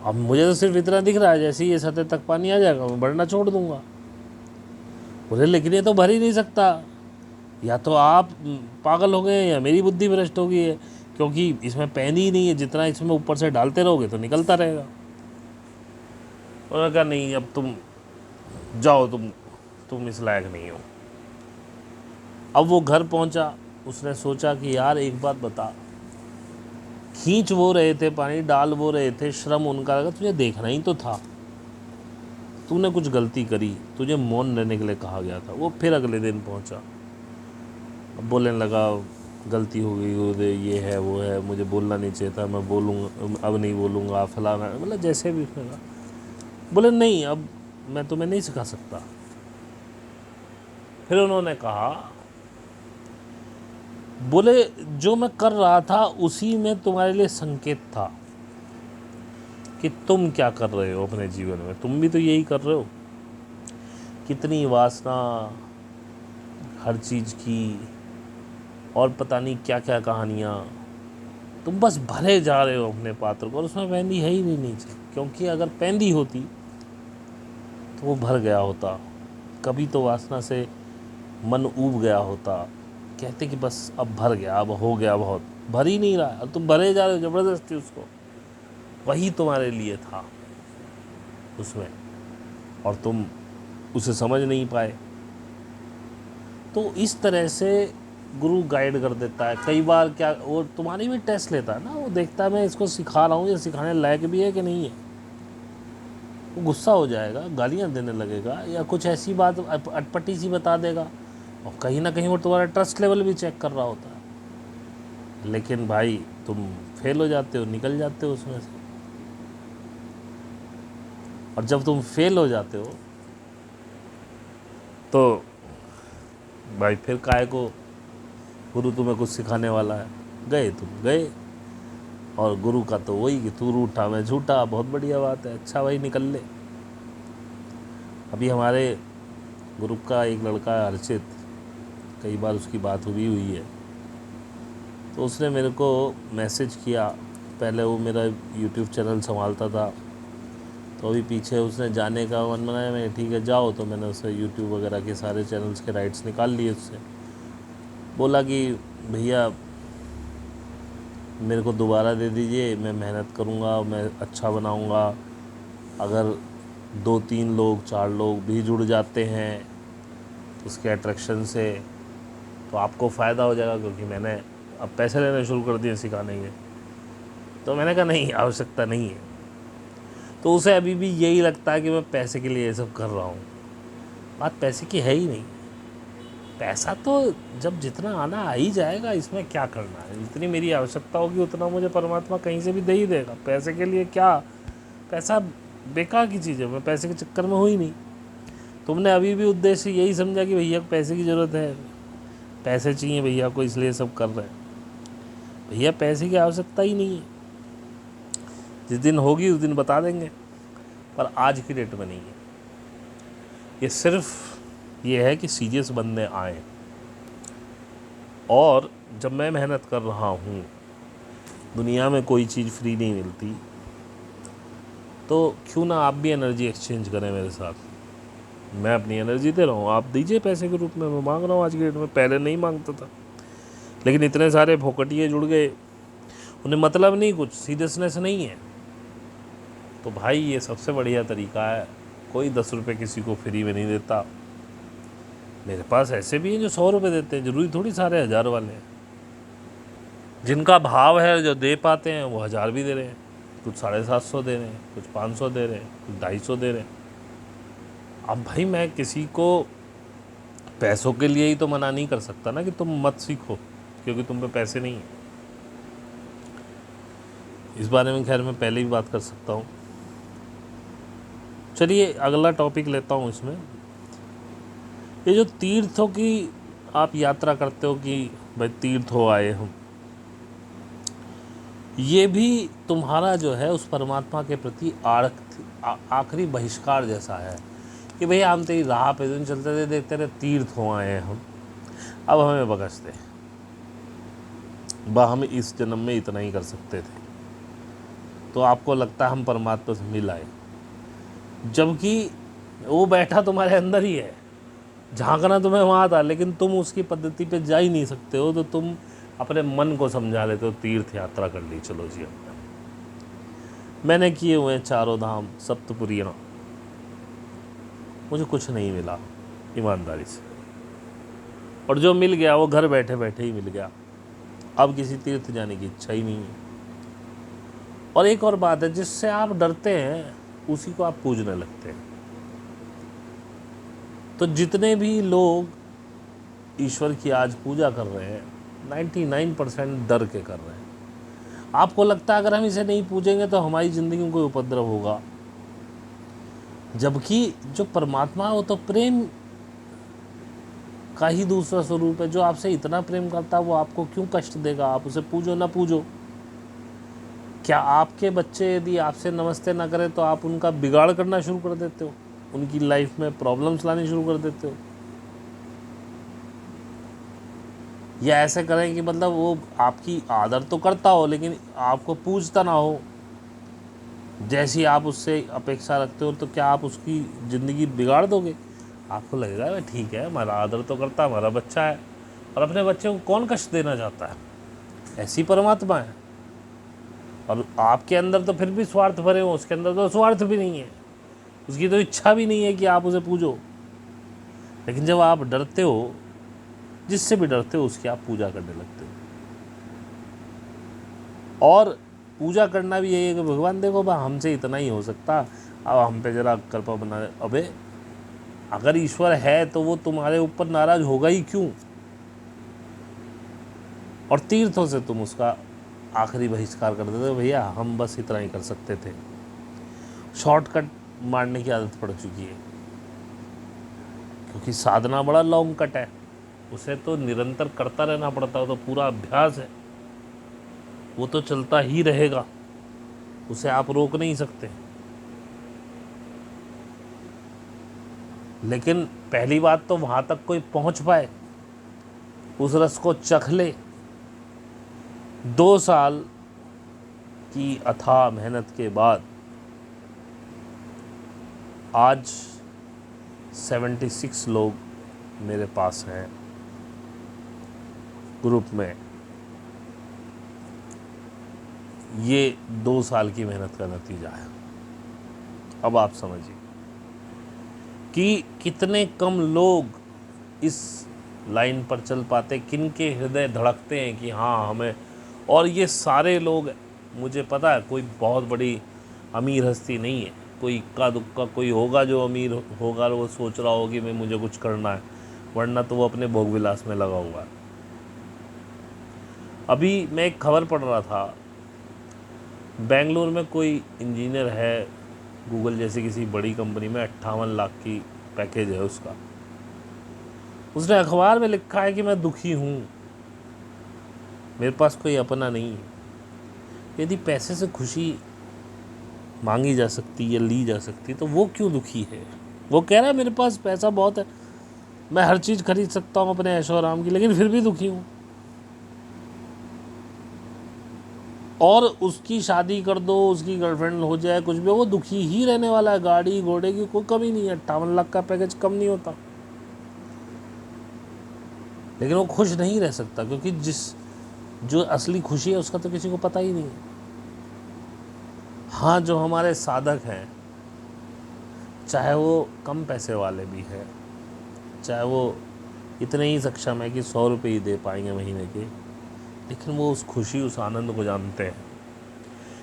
S1: अब मुझे तो सिर्फ इतना दिख रहा है, जैसे ही ये सतह तक पानी आ जाएगा मैं भरना छोड़ दूंगा। बोले लेकिन ये तो भर ही नहीं सकता, या तो आप पागल हो गए हैं या मेरी बुद्धि भ्रष्ट हो गई है, क्योंकि इसमें पैनी ही नहीं है, जितना इसमें ऊपर से डालते रहोगे तो निकलता रहेगा। उन्होंने कहा नहीं, अब तुम जाओ, तुम इस लायक नहीं हो। अब वो घर पहुंचा, उसने सोचा कि यार एक बात बता, खींच वो रहे थे पानी, डाल वो रहे थे, श्रम उनका लगा, तुझे देखना ही तो था। तूने कुछ गलती करी, तुझे मौन रहने के लिए कहा गया था। वो फिर अगले दिन पहुंचा, अब बोलने लगा गलती हो गई, ये है वो है, मुझे बोलना नहीं चाहिए था, मैं बोलूँगा अब नहीं बोलूँगा, फलाना, मतलब जैसे भी उसने कहा। बोले नहीं, अब मैं तुम्हें नहीं सिखा सकता। फिर उन्होंने कहा, बोले जो मैं कर रहा था उसी में तुम्हारे लिए संकेत था कि तुम क्या कर रहे हो अपने जीवन में, तुम भी तो यही कर रहे हो। कितनी वासना हर चीज़ की, और पता नहीं क्या क्या कहानियाँ, तुम बस भरे जा रहे हो अपने पात्र को, और उसमें पैंदी है ही नहीं नीचे। क्योंकि अगर पैंदी होती तो वो भर गया होता, कभी तो वासना से मन ऊब गया होता, कहते कि बस अब भर गया, अब हो गया बहुत। भर ही नहीं रहा है, तुम भरे जा रहे हो ज़बरदस्ती उसको। वही तुम्हारे लिए था उसमें, और तुम उसे समझ नहीं पाए। तो इस तरह से गुरु गाइड कर देता है। कई बार क्या, वो तुम्हारी भी टेस्ट लेता है ना, वो देखता है मैं इसको सिखा रहा हूँ, ये सिखाने लायक भी है कि नहीं है। वो गुस्सा हो जाएगा, गालियाँ देने लगेगा, या कुछ ऐसी बात अटपटी सी बता देगा, और कहीं ना कहीं वो तुम्हारा ट्रस्ट लेवल भी चेक कर रहा होता है। लेकिन भाई तुम फेल हो जाते हो, निकल जाते हो उसमें से। और जब तुम फेल हो जाते हो तो भाई फिर काहे को गुरु तुम्हें कुछ सिखाने वाला है। गए तुम गए, और गुरु का तो वही कि तू रूठा मैं झूठा, बहुत बढ़िया बात है, अच्छा भाई निकल ले। अभी हमारे ग्रुप का एक लड़का है अर्चित, कई बार उसकी बात हुई है, तो उसने मेरे को मैसेज किया। पहले वो मेरा यूट्यूब चैनल संभालता था, तो अभी पीछे उसने जाने का मन बनाया, मैं ठीक है जाओ, तो मैंने उसे यूट्यूब वगैरह के सारे चैनल्स के राइट्स निकाल लिए उससे। बोला कि भैया मेरे को दोबारा दे दीजिए, मैं मेहनत करूँगा, मैं अच्छा बनाऊँगा। अगर 2-3 लोग 4 लोग भी जुड़ जाते हैं उसके अट्रैक्शन से तो आपको फ़ायदा हो जाएगा, क्योंकि मैंने अब पैसे लेने शुरू कर दिए सिखाने के। तो मैंने कहा नहीं, आवश्यकता नहीं है। तो उसे अभी भी यही लगता है कि मैं पैसे के लिए ये सब कर रहा हूँ। बात पैसे की है ही नहीं। पैसा तो जब जितना आना आ ही जाएगा, इसमें क्या करना है। जितनी मेरी आवश्यकता होगी उतना मुझे परमात्मा कहीं से भी दे ही देगा। पैसे के लिए क्या, पैसा बेकार की चीज़ है, मैं पैसे के चक्कर में हूँ ही नहीं। तुमने अभी भी उद्देश्य यही समझा कि भैया को पैसे की ज़रूरत है, पैसे चाहिए भैया को, इसलिए सब कर रहे हैं। भैया पैसे की आवश्यकता ही नहीं है, जिस दिन होगी उस दिन बता देंगे, पर आज की डेट में नहीं है। ये सिर्फ ये है कि सीरियस बंदे आए। और जब मैं मेहनत कर रहा हूँ, दुनिया में कोई चीज़ फ्री नहीं मिलती, तो क्यों ना आप भी एनर्जी एक्सचेंज करें मेरे साथ। मैं अपनी एनर्जी दे रहा हूँ, आप दीजिए पैसे के रूप में। मैं मांग रहा हूँ आज की डेट में, पहले नहीं मांगता था, लेकिन इतने सारे फोकटिए जुड़ गए, उन्हें मतलब नहीं, कुछ सीरियसनेस नहीं है। तो भाई ये सबसे बढ़िया तरीका है। कोई 10 रुपये किसी को फ्री में नहीं देता। मेरे पास ऐसे भी हैं जो 100 रुपये देते हैं, जरूरी थोड़ी सारे 1000 वाले हैं। जिनका भाव है, जो दे पाते हैं, वो 1000 भी दे रहे हैं, कुछ 750 दे रहे हैं, कुछ 500 दे रहे हैं, कुछ 250 दे रहे हैं। अब भाई मैं किसी को पैसों के लिए ही तो मना नहीं कर सकता ना कि तुम मत सीखो, क्योंकि तुम पे पैसे नहीं हैं। इस बारे में खैर मैं पहले भी बात कर सकता हूँ। चलिए अगला टॉपिक लेता हूँ इसमें। ये जो तीर्थों की आप यात्रा करते हो कि भाई तीर्थ हो आए हम, ये भी तुम्हारा जो है उस परमात्मा के प्रति आखिरी बहिष्कार जैसा है कि भैया हम तेरी राह पे दिन चलते थे, देखते रहे तीर्थ हो आए हैं हम, अब हमें बख्श दे, हम इस जन्म में इतना ही कर सकते थे। तो आपको लगता है हम परमात्मा से मिल आए, जबकि वो बैठा तुम्हारे अंदर ही है, झांकना तुम्हें वहाँ था, लेकिन तुम उसकी पद्धति पे जा ही नहीं सकते हो। तो तुम अपने मन को समझा लेते हो तीर्थ यात्रा कर ली, चलो जी हमने, मैंने किए हुए चारों धाम सप्तपुरियाँ, मुझे कुछ नहीं मिला ईमानदारी से, और जो मिल गया वो घर बैठे बैठे ही मिल गया। अब किसी तीर्थ जाने की इच्छा ही नहीं है। और एक और बात है, जिससे आप डरते हैं उसी को आप पूजने लगते हैं। तो जितने भी लोग ईश्वर की आज पूजा कर रहे हैं 99% डर के कर रहे हैं। आपको लगता है अगर हम इसे नहीं पूजेंगे तो हमारी ज़िंदगी में कोई उपद्रव होगा, जबकि जो परमात्मा है वो तो प्रेम का ही दूसरा स्वरूप है। जो आपसे इतना प्रेम करता है वो आपको क्यों कष्ट देगा? आप उसे पूजो ना पूजो। क्या आपके बच्चे यदि आपसे नमस्ते ना करें तो आप उनका बिगाड़ करना शुरू कर देते हो, उनकी लाइफ में प्रॉब्लम्स लानी शुरू कर देते हो? या ऐसे करें कि मतलब वो आपकी आदर तो करता हो लेकिन आपको पूजता ना हो, जैसी आप उससे अपेक्षा रखते हो, तो क्या आप उसकी ज़िंदगी बिगाड़ दोगे? आपको लगेगा भाई ठीक है, हमारा आदर तो करता, हमारा बच्चा है, और अपने बच्चे को कौन कष्ट देना चाहता है? ऐसी परमात्मा है। और आपके अंदर तो फिर भी स्वार्थ भरे हो, उसके अंदर तो स्वार्थ भी नहीं है, उसकी तो इच्छा भी नहीं है कि आप उसे पूजो। लेकिन जब आप डरते हो, जिससे भी डरते हो उसकी आप पूजा करने लगते हो। और पूजा करना भी यही है कि भगवान देखो भाई हमसे इतना ही हो सकता, अब हम पे जरा कृपा बना। अबे अगर ईश्वर है तो वो तुम्हारे ऊपर नाराज होगा ही क्यों? और तीर्थों से तुम उसका आखिरी बहिष्कार कर देते हो, भैया हम बस इतना ही कर सकते थे। शॉर्टकट मारने की आदत पड़ चुकी है, क्योंकि साधना बड़ा लॉन्ग कट है, उसे तो निरंतर करता रहना पड़ता है, तो पूरा अभ्यास है, वो तो चलता ही रहेगा, उसे आप रोक नहीं सकते। लेकिन पहली बात तो वहाँ तक कोई पहुँच पाए, उस रस को चख ले। 2 साल की अथाह मेहनत के बाद आज 76 लोग मेरे पास हैं ग्रुप में। ये 2 साल की मेहनत का नतीजा है। अब आप समझिए कि कितने कम लोग इस लाइन पर चल पाते, किन के हृदय धड़कते हैं कि हाँ हमें। और ये सारे लोग, मुझे पता है कोई बहुत बड़ी अमीर हस्ती नहीं है, कोई इक्का दुक्का कोई होगा जो अमीर होगा, वो सोच रहा होगा कि मैं मुझे कुछ करना है, वरना तो वो अपने भोग विलास में लगा हुआ है। अभी मैं एक खबर पढ़ रहा था, बेंगलुरु में कोई इंजीनियर है, गूगल जैसी किसी बड़ी कंपनी में 58 लाख की पैकेज है उसका। उसने अखबार में लिखा है कि मैं दुखी हूँ, मेरे पास कोई अपना नहीं है। यदि पैसे से खुशी मांगी जा सकती या ली जा सकती तो वो क्यों दुखी है? वो कह रहा है मेरे पास पैसा बहुत है, मैं हर चीज़ खरीद सकता हूँ अपने ऐशो आराम की, लेकिन फिर भी दुखी हूँ। और उसकी शादी कर दो, उसकी गर्लफ्रेंड हो जाए, कुछ भी, वो दुखी ही रहने वाला है। गाड़ी घोड़े की कोई कमी नहीं है, 58 लाख का पैकेज कम नहीं होता, लेकिन वो खुश नहीं रह सकता, क्योंकि जो असली खुशी है उसका तो किसी को पता ही नहीं है। हाँ, जो हमारे साधक हैं, चाहे वो कम पैसे वाले भी हैं, चाहे वो इतने ही सक्षम है कि 100 रुपये ही दे पाएंगे महीने के, लेकिन वो उस खुशी, उस आनंद को जानते हैं।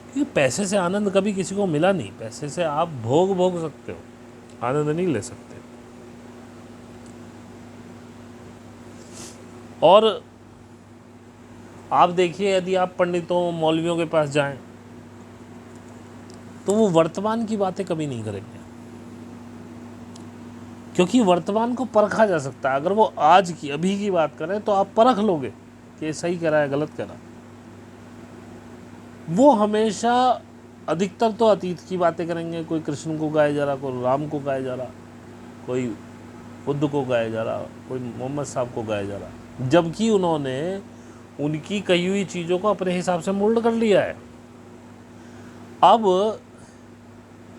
S1: क्योंकि पैसे से आनंद कभी किसी को मिला नहीं। पैसे से आप भोग सकते हो, आनंद नहीं ले सकते। और आप देखिए, यदि आप पंडितों मौलवियों के पास जाएं तो वो वर्तमान की बातें कभी नहीं करेंगे, क्योंकि वर्तमान को परखा जा सकता है। अगर वो आज की, अभी की बात करें तो आप परख लोगे कि सही कह रहा है, गलत कह रहा है। वो हमेशा अधिकतर तो अतीत की बातें करेंगे। कोई कृष्ण को गाया जा रहा, कोई राम को गाया जा रहा, कोई बुद्ध को गाया जा रहा, कोई मोहम्मद साहब को गाया जा रहा, जबकि उन्होंने उनकी कही हुई चीज़ों को अपने हिसाब से मोल्ड कर लिया है। अब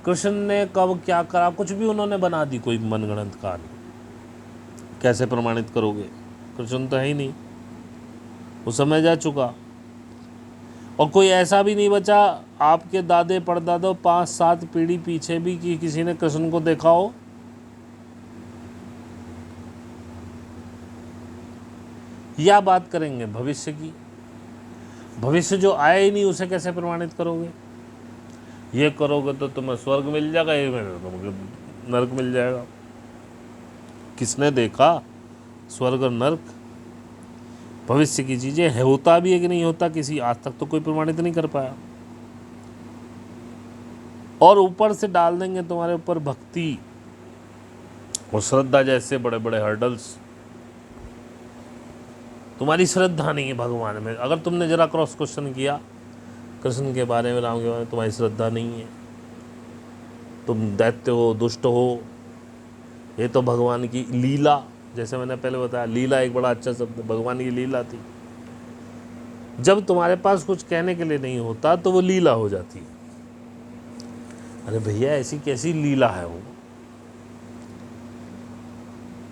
S1: कृष्ण ने कब क्या करा, कुछ भी उन्होंने बना दी, कोई मनगढ़ंत कहानी। कैसे प्रमाणित करोगे? कृष्ण तो है ही नहीं, वो समय जा चुका। और कोई ऐसा भी नहीं बचा आपके दादे परदादों 5-7 पीढ़ी पीछे भी कि किसी ने कृष्ण को देखा हो। या बात करेंगे भविष्य की। भविष्य जो आया ही नहीं उसे कैसे प्रमाणित करोगे? ये करोगे तो तुम्हें स्वर्ग मिल जाएगा, ये तुम्हें नरक मिल जाएगा। किसने देखा स्वर्ग और नरक? भविष्य की चीजें है, होता भी है कि नहीं होता, किसी आज तक तो कोई प्रमाणित नहीं कर पाया। और ऊपर से डाल देंगे तुम्हारे ऊपर भक्ति और श्रद्धा जैसे बड़े बड़े हर्डल्स। तुम्हारी श्रद्धा नहीं है भगवान में। अगर तुमने जरा क्रॉस क्वेश्चन किया कृष्ण के बारे में, राम के बारे में, तुम्हारी श्रद्धा नहीं है, तुम दैत्य हो, दुष्ट हो, ये तो भगवान की लीला, जैसे मैंने पहले बताया, लीला एक बड़ा अच्छा शब्द, भगवान की लीला थी। जब तुम्हारे पास कुछ कहने के लिए नहीं होता तो वो लीला हो जाती है। अरे भैया ऐसी कैसी लीला है वो?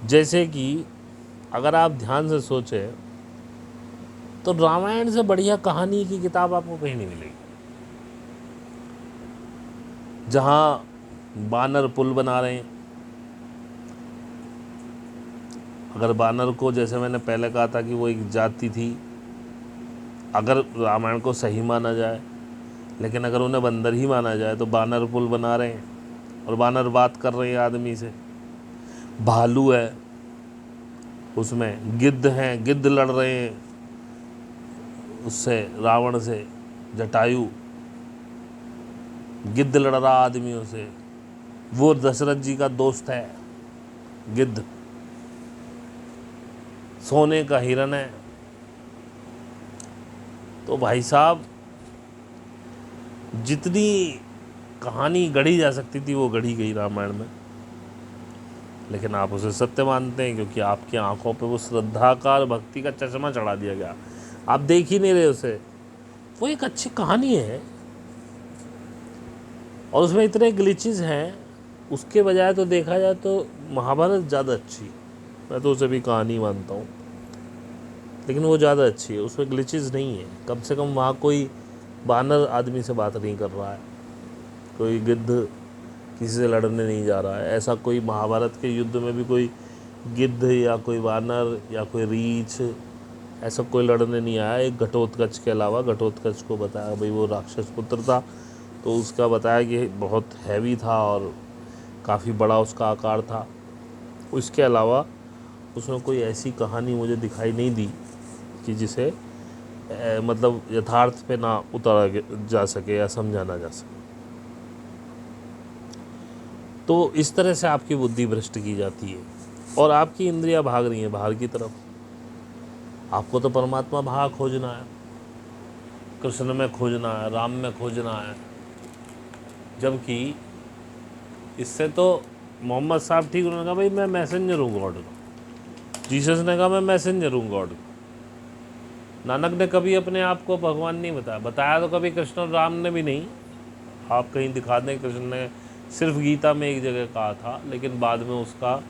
S1: जैसे कि अगर आप ध्यान से सोचें तो रामायण से बढ़िया कहानी की किताब आपको कहीं नहीं मिलेगी। जहाँ बानर पुल बना रहे हैं, अगर बानर को, जैसे मैंने पहले कहा था कि वो एक जाति थी, अगर रामायण को सही माना जाए, लेकिन अगर उन्हें बंदर ही माना जाए तो बानर पुल बना रहे हैं और बानर बात कर रहे हैं आदमी से। भालू है उसमें, गिद्ध हैं, गिद्ध लड़ रहे हैं उससे, रावण से, जटायु गिद्ध लड़ रहा आदमियों से। वो दशरथ जी का दोस्त है गिद्ध, सोने का हिरण है। तो भाई साहब जितनी कहानी गढ़ी जा सकती थी वो गढ़ी गई रामायण में, लेकिन आप उसे सत्य मानते हैं क्योंकि आपकी आंखों पे वो श्रद्धा का और भक्ति का चश्मा चढ़ा दिया गया। आप देख ही नहीं रहे उसे। वो एक अच्छी कहानी है और उसमें इतने ग्लिचेस हैं, उसके बजाय तो देखा जाए तो महाभारत ज़्यादा अच्छी है। मैं तो उसे भी कहानी मानता हूँ, लेकिन वो ज़्यादा अच्छी है, उसमें ग्लिचेस नहीं है। कम से कम वहाँ कोई बानर आदमी से बात नहीं कर रहा है, कोई गिद्ध किसी से लड़ने नहीं जा रहा है। ऐसा कोई महाभारत के युद्ध में भी कोई गिद्ध या कोई वानर या कोई रीछ ऐसा कोई लड़ने नहीं आया। एक घटोत्कच के अलावा, घटोत्कच को बताया भाई वो राक्षस पुत्र था, तो उसका बताया कि बहुत हैवी था और काफ़ी बड़ा उसका आकार था। उसके अलावा उसमें कोई ऐसी कहानी मुझे दिखाई नहीं दी कि जिसे मतलब यथार्थ पे ना उतारा जा सके या समझाना जा सके। तो इस तरह से आपकी बुद्धि भ्रष्ट की जाती है और आपकी इंद्रियां भाग रही हैं बाहर की तरफ। आपको तो परमात्मा बाहर खोजना है, कृष्ण में खोजना है, राम में खोजना है। जबकि इससे तो मोहम्मद साहब ठीक, उन्होंने कहा भाई मैं मैसेंजर हूँ गॉड का। जीसस ने कहा मैं मैसेंजर हूँ गॉड का। नानक ने कभी अपने आप को भगवान नहीं बताया। बताया तो कभी कृष्ण और राम ने भी नहीं। आप कहीं दिखा दें कृष्ण ने सिर्फ गीता में एक जगह कहा था, लेकिन बाद में उसका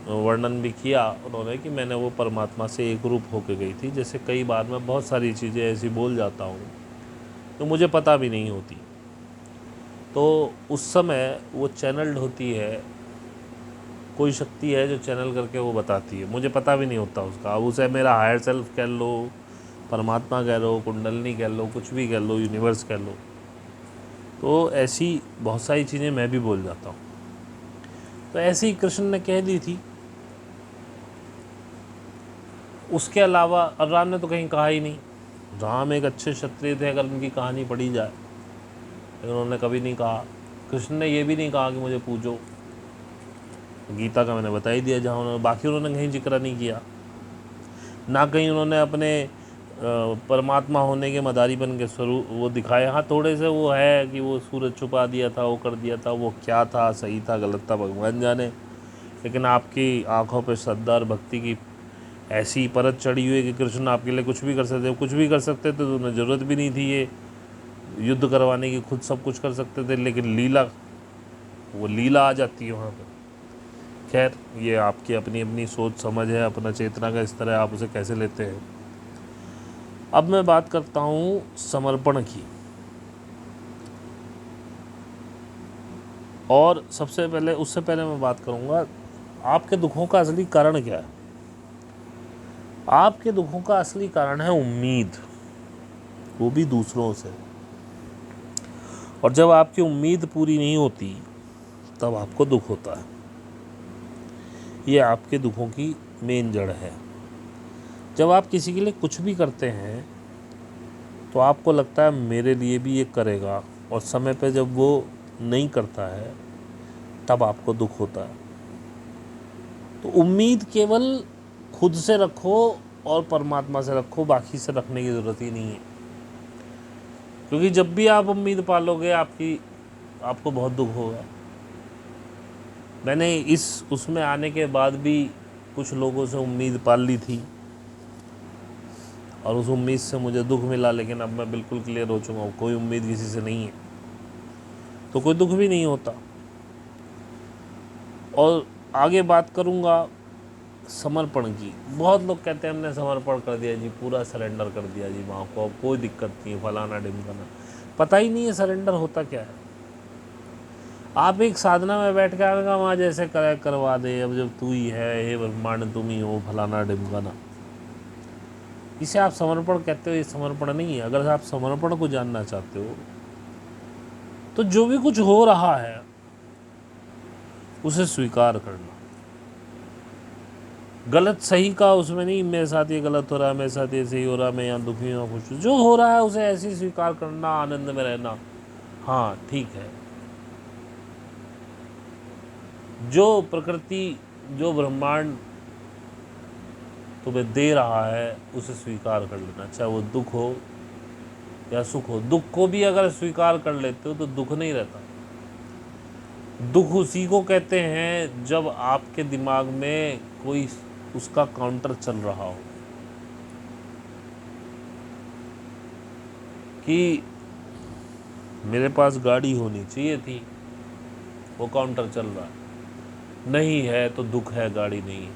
S1: वर्णन भी किया उन्होंने कि मैंने वो परमात्मा से एक रूप होकर गई थी। जैसे कई बार मैं बहुत सारी चीज़ें ऐसी बोल जाता हूँ तो मुझे पता भी नहीं होती, तो उस समय वो चैनल्ड होती है, कोई शक्ति है जो चैनल करके वो बताती है, मुझे पता भी नहीं होता उसका। अब उसे मेरा हायर सेल्फ कह लो, परमात्मा कह लो, कुंडलनी कह लो, कुछ भी कह लो, यूनिवर्स कह लो, तो ऐसी बहुत सारी चीज़ें मैं भी बोल जाता हूँ। तो ऐसे ही कृष्ण ने कह दी थी। उसके अलावा और राम ने तो कहीं कहा ही नहीं। राम एक अच्छे क्षत्रिय थे अगर उनकी कहानी पढ़ी जाए, लेकिन उन्होंने कभी नहीं कहा। कृष्ण ने ये भी नहीं कहा कि मुझे पूजो। गीता का मैंने बता ही दिया जहाँ उन्होंने, बाकी उन्होंने कहीं जिक्र नहीं किया। ना कहीं उन्होंने अपने परमात्मा होने के मदारी बन के स्वरूप वो दिखाए। हाँ, थोड़े से वो है कि वो सूरज छुपा दिया था, वो कर दिया था, वो क्या था, सही था गलत था भगवान जाने। लेकिन आपकी आंखों पे श्रद्धा और भक्ति की ऐसी परत चढ़ी हुई है कि कृष्ण आपके लिए कुछ भी कर सकते, कुछ भी कर सकते थे तो उन्हें ज़रूरत भी नहीं थी ये युद्ध करवाने की, खुद सब कुछ कर सकते थे। लेकिन लीला, वो लीला आ जाती है वहाँ पर। खैर, ये आपकी अपनी अपनी सोच समझ है, अपना चेतना का स्तर है, आप उसे कैसे लेते हैं। अब मैं बात करता हूँ समर्पण की। और सबसे पहले, उससे पहले मैं बात करूँगा आपके दुखों का असली कारण क्या है। आपके दुखों का असली कारण है उम्मीद, वो भी दूसरों से। और जब आपकी उम्मीद पूरी नहीं होती तब आपको दुख होता है। ये आपके दुखों की मेन जड़ है। जब आप किसी के लिए कुछ भी करते हैं तो आपको लगता है मेरे लिए भी ये करेगा, और समय पे जब वो नहीं करता है तब आपको दुख होता है। तो उम्मीद केवल खुद से रखो और परमात्मा से रखो, बाकी से रखने की ज़रूरत ही नहीं है। क्योंकि जब भी आप उम्मीद पालोगे आपको बहुत दुख होगा। मैंने उसमें आने के बाद भी कुछ लोगों से उम्मीद पाल ली थी और उस उम्मीद से मुझे दुख मिला। लेकिन अब मैं बिल्कुल क्लियर हो चुका हूँ, कोई उम्मीद किसी से नहीं है तो कोई दुख भी नहीं होता। और आगे बात करूँगा समर्पण की। बहुत लोग कहते हैं हमने समर्पण कर दिया जी, पूरा सरेंडर कर दिया जी माँ को, अब कोई दिक्कत नहीं है, फलाना ढिमकाना। पता ही नहीं है सरेंडर होता क्या है। आप एक साधना में बैठ के आएगा, वहाँ जैसे करवा दे, अब जब तू ही है, हे ब्रह्मांड तुम ही हो, फलाना ढिमकाना। इसे आप समर्पण कहते हो, ये समर्पण नहीं है। अगर आप समर्पण को जानना चाहते हो तो जो भी कुछ हो रहा है उसे स्वीकार करना। गलत सही का उसमें नहीं, मेरे साथ ये गलत हो रहा है, मेरे साथ ये सही हो रहा है, मैं यहाँ दुखी हूँ, खुश हूँ। जो हो रहा है उसे ऐसे ही स्वीकार करना, आनंद में रहना। हाँ ठीक है, जो प्रकृति, जो ब्रह्मांड तुम्हें दे रहा है उसे स्वीकार कर लेना, चाहे वो दुख हो या सुख हो। दुख को भी अगर स्वीकार कर लेते हो तो दुख नहीं रहता। दुख उसी को कहते हैं जब आपके दिमाग में कोई उसका काउंटर चल रहा हो, कि मेरे पास गाड़ी होनी चाहिए थी, वो काउंटर चल रहा है, नहीं है तो दुख है, गाड़ी नहीं है।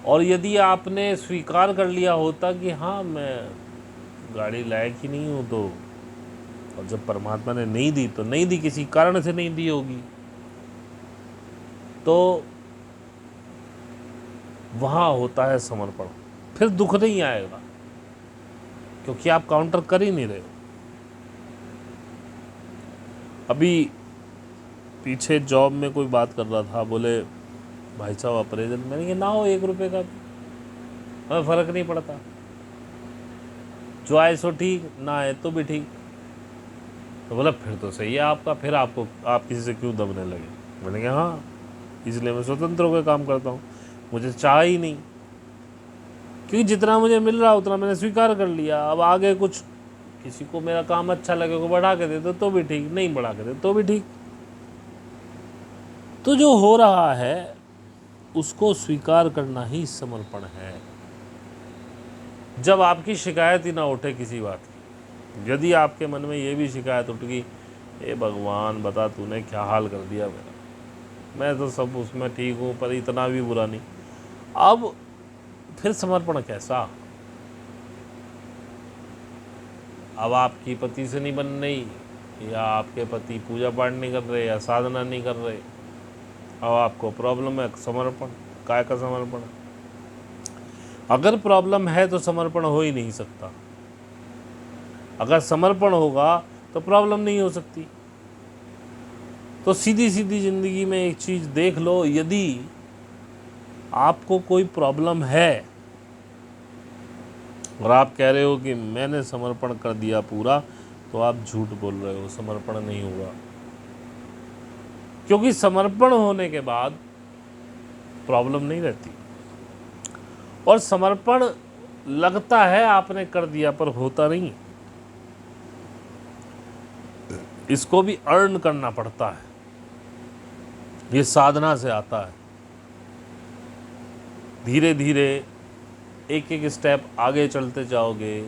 S1: और यदि आपने स्वीकार कर लिया होता कि हाँ मैं गाड़ी लायक ही नहीं हूँ, तो और जब परमात्मा ने नहीं दी तो नहीं दी, किसी कारण से नहीं दी होगी, तो वहाँ होता है समर्पण। फिर दुख नहीं आएगा क्योंकि आप काउंटर कर ही नहीं रहे हो। अभी पीछे जॉब में कोई बात कर रहा था, बोले भाई साहब अप्रेजल, मैंने कहा ना हो 1 रुपये का हमें फ़र्क नहीं पड़ता, जो आए सो ठीक, ना आए तो भी ठीक। तो बोला फिर तो सही है आपका, फिर आप किसी से क्यों दबने लगे। मैंने कहा हाँ, इसलिए मैं स्वतंत्र होकर काम करता हूँ, मुझे चाह ही नहीं, क्योंकि जितना मुझे मिल रहा उतना मैंने स्वीकार कर लिया। अब आगे कुछ किसी को मेरा काम अच्छा लगे, को बढ़ा के दे तो भी ठीक, नहीं बढ़ा के दे तो भी ठीक। तो जो हो रहा है उसको स्वीकार करना ही समर्पण है। जब आपकी शिकायत ही ना उठे किसी बात की, यदि आपके मन में ये भी शिकायत उठ गई, ए भगवान बता तूने क्या हाल कर दिया मेरा, मैं तो सब उसमें ठीक हूँ पर इतना भी बुरा नहीं, अब फिर समर्पण कैसा। अब आपकी पति से नहीं बन रही, या आपके पति पूजा पाठ नहीं कर रहे, या साधना नहीं कर रहे, अब आपको प्रॉब्लम है। समर्पण काय का समर्पण? अगर प्रॉब्लम है तो समर्पण हो ही नहीं सकता। अगर समर्पण होगा तो प्रॉब्लम नहीं हो सकती। तो सीधी सीधी ज़िंदगी में एक चीज़ देख लो, यदि आपको कोई प्रॉब्लम है और आप कह रहे हो कि मैंने समर्पण कर दिया पूरा, तो आप झूठ बोल रहे हो, समर्पण नहीं हुआ। क्योंकि समर्पण होने के बाद प्रॉब्लम नहीं रहती। और समर्पण लगता है आपने कर दिया, पर होता नहीं। इसको भी अर्न करना पड़ता है, ये साधना से आता है। धीरे धीरे एक एक स्टेप आगे चलते जाओगे,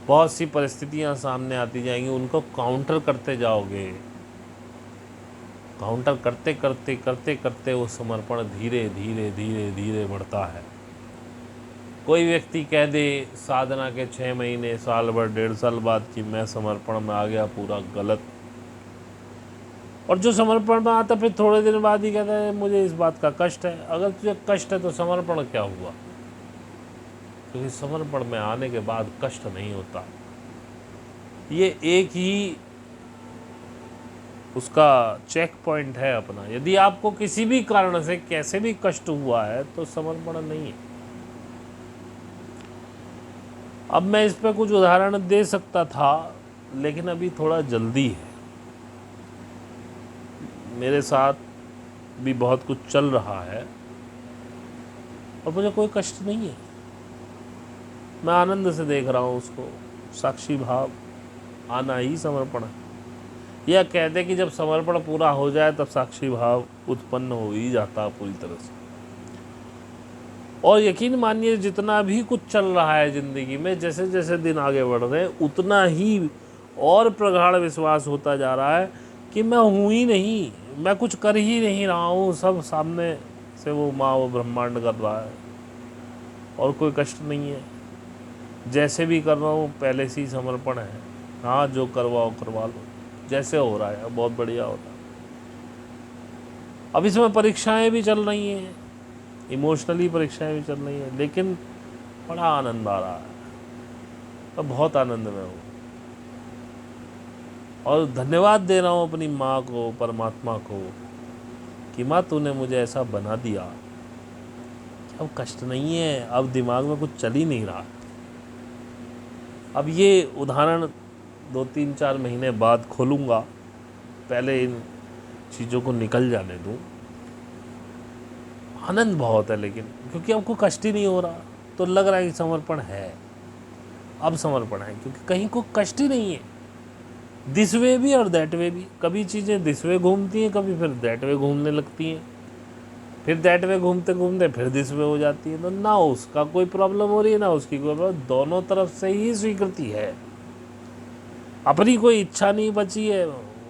S1: बहुत सी परिस्थितियां सामने आती जाएंगी, उनको काउंटर करते जाओगे। काउंटर करते करते करते करते वो समर्पण धीरे धीरे धीरे धीरे बढ़ता है। कोई व्यक्ति कह दे साधना के 6 महीने, साल भर, 1.5 साल बाद कि मैं समर्पण में आ गया, पूरा गलत। और जो समर्पण में आता फिर थोड़े दिन बाद ही कहता है मुझे इस बात का कष्ट है। अगर तुझे कष्ट है तो समर्पण क्या हुआ? क्योंकि समर्पण में आने के बाद कष्ट नहीं होता। ये एक ही उसका चेक पॉइंट है अपना। यदि आपको किसी भी कारण से कैसे भी कष्ट हुआ है तो समर्पण नहीं है। अब मैं इस पर कुछ उदाहरण दे सकता था, लेकिन अभी थोड़ा जल्दी है। मेरे साथ भी बहुत कुछ चल रहा है और मुझे कोई कष्ट नहीं है। मैं आनंद से देख रहा हूँ उसको। साक्षी भाव आना ही समर्पण है। यह कहते कि जब समर्पण पूरा हो जाए तब साक्षी भाव उत्पन्न हो ही जाता पूरी तरह से। और यकीन मानिए जितना भी कुछ चल रहा है ज़िंदगी में, जैसे जैसे दिन आगे बढ़ रहे हैं उतना ही और प्रगाढ़ विश्वास होता जा रहा है कि मैं हूँ ही नहीं, मैं कुछ कर ही नहीं रहा हूँ, सब सामने से वो माँ वो ब्रह्मांड कर रहा है और कोई कष्ट नहीं है। जैसे भी कर रहा हूँ पहले से ही समर्पण है। हाँ, जो करवाओ करवा लो, जैसे हो रहा है बहुत बढ़िया हो रहा है। अब इसमें परीक्षाएं भी चल रही हैं, इमोशनली परीक्षाएं भी चल रही हैं, लेकिन बड़ा आनंद आ रहा है। मैं बहुत आनंद में हूँ और धन्यवाद दे रहा हूँ अपनी माँ को, परमात्मा को, कि माँ तूने मुझे ऐसा बना दिया कि अब कष्ट नहीं है, अब दिमाग में कुछ चल ही नहीं रहा। अब ये उदाहरण 2-3-4 महीने बाद खोलूँगा, पहले इन चीज़ों को निकल जाने दूँ। आनंद बहुत है, लेकिन क्योंकि हमको कष्ट ही नहीं हो रहा तो लग रहा है कि समर्पण है। अब समर्पण है क्योंकि कहीं को कष्ट ही नहीं है, दिस वे भी और दैट वे भी। कभी चीज़ें दिस वे घूमती हैं, कभी फिर दैट वे घूमने लगती हैं, फिर दैट वे घूमते घूमते फिर दिस वे हो जाती है। तो ना उसका कोई प्रॉब्लम हो रही है ना उसकी कोई प्रॉब्लम, दोनों तरफ से ही स्वीकृति है। अपनी कोई इच्छा नहीं बची है,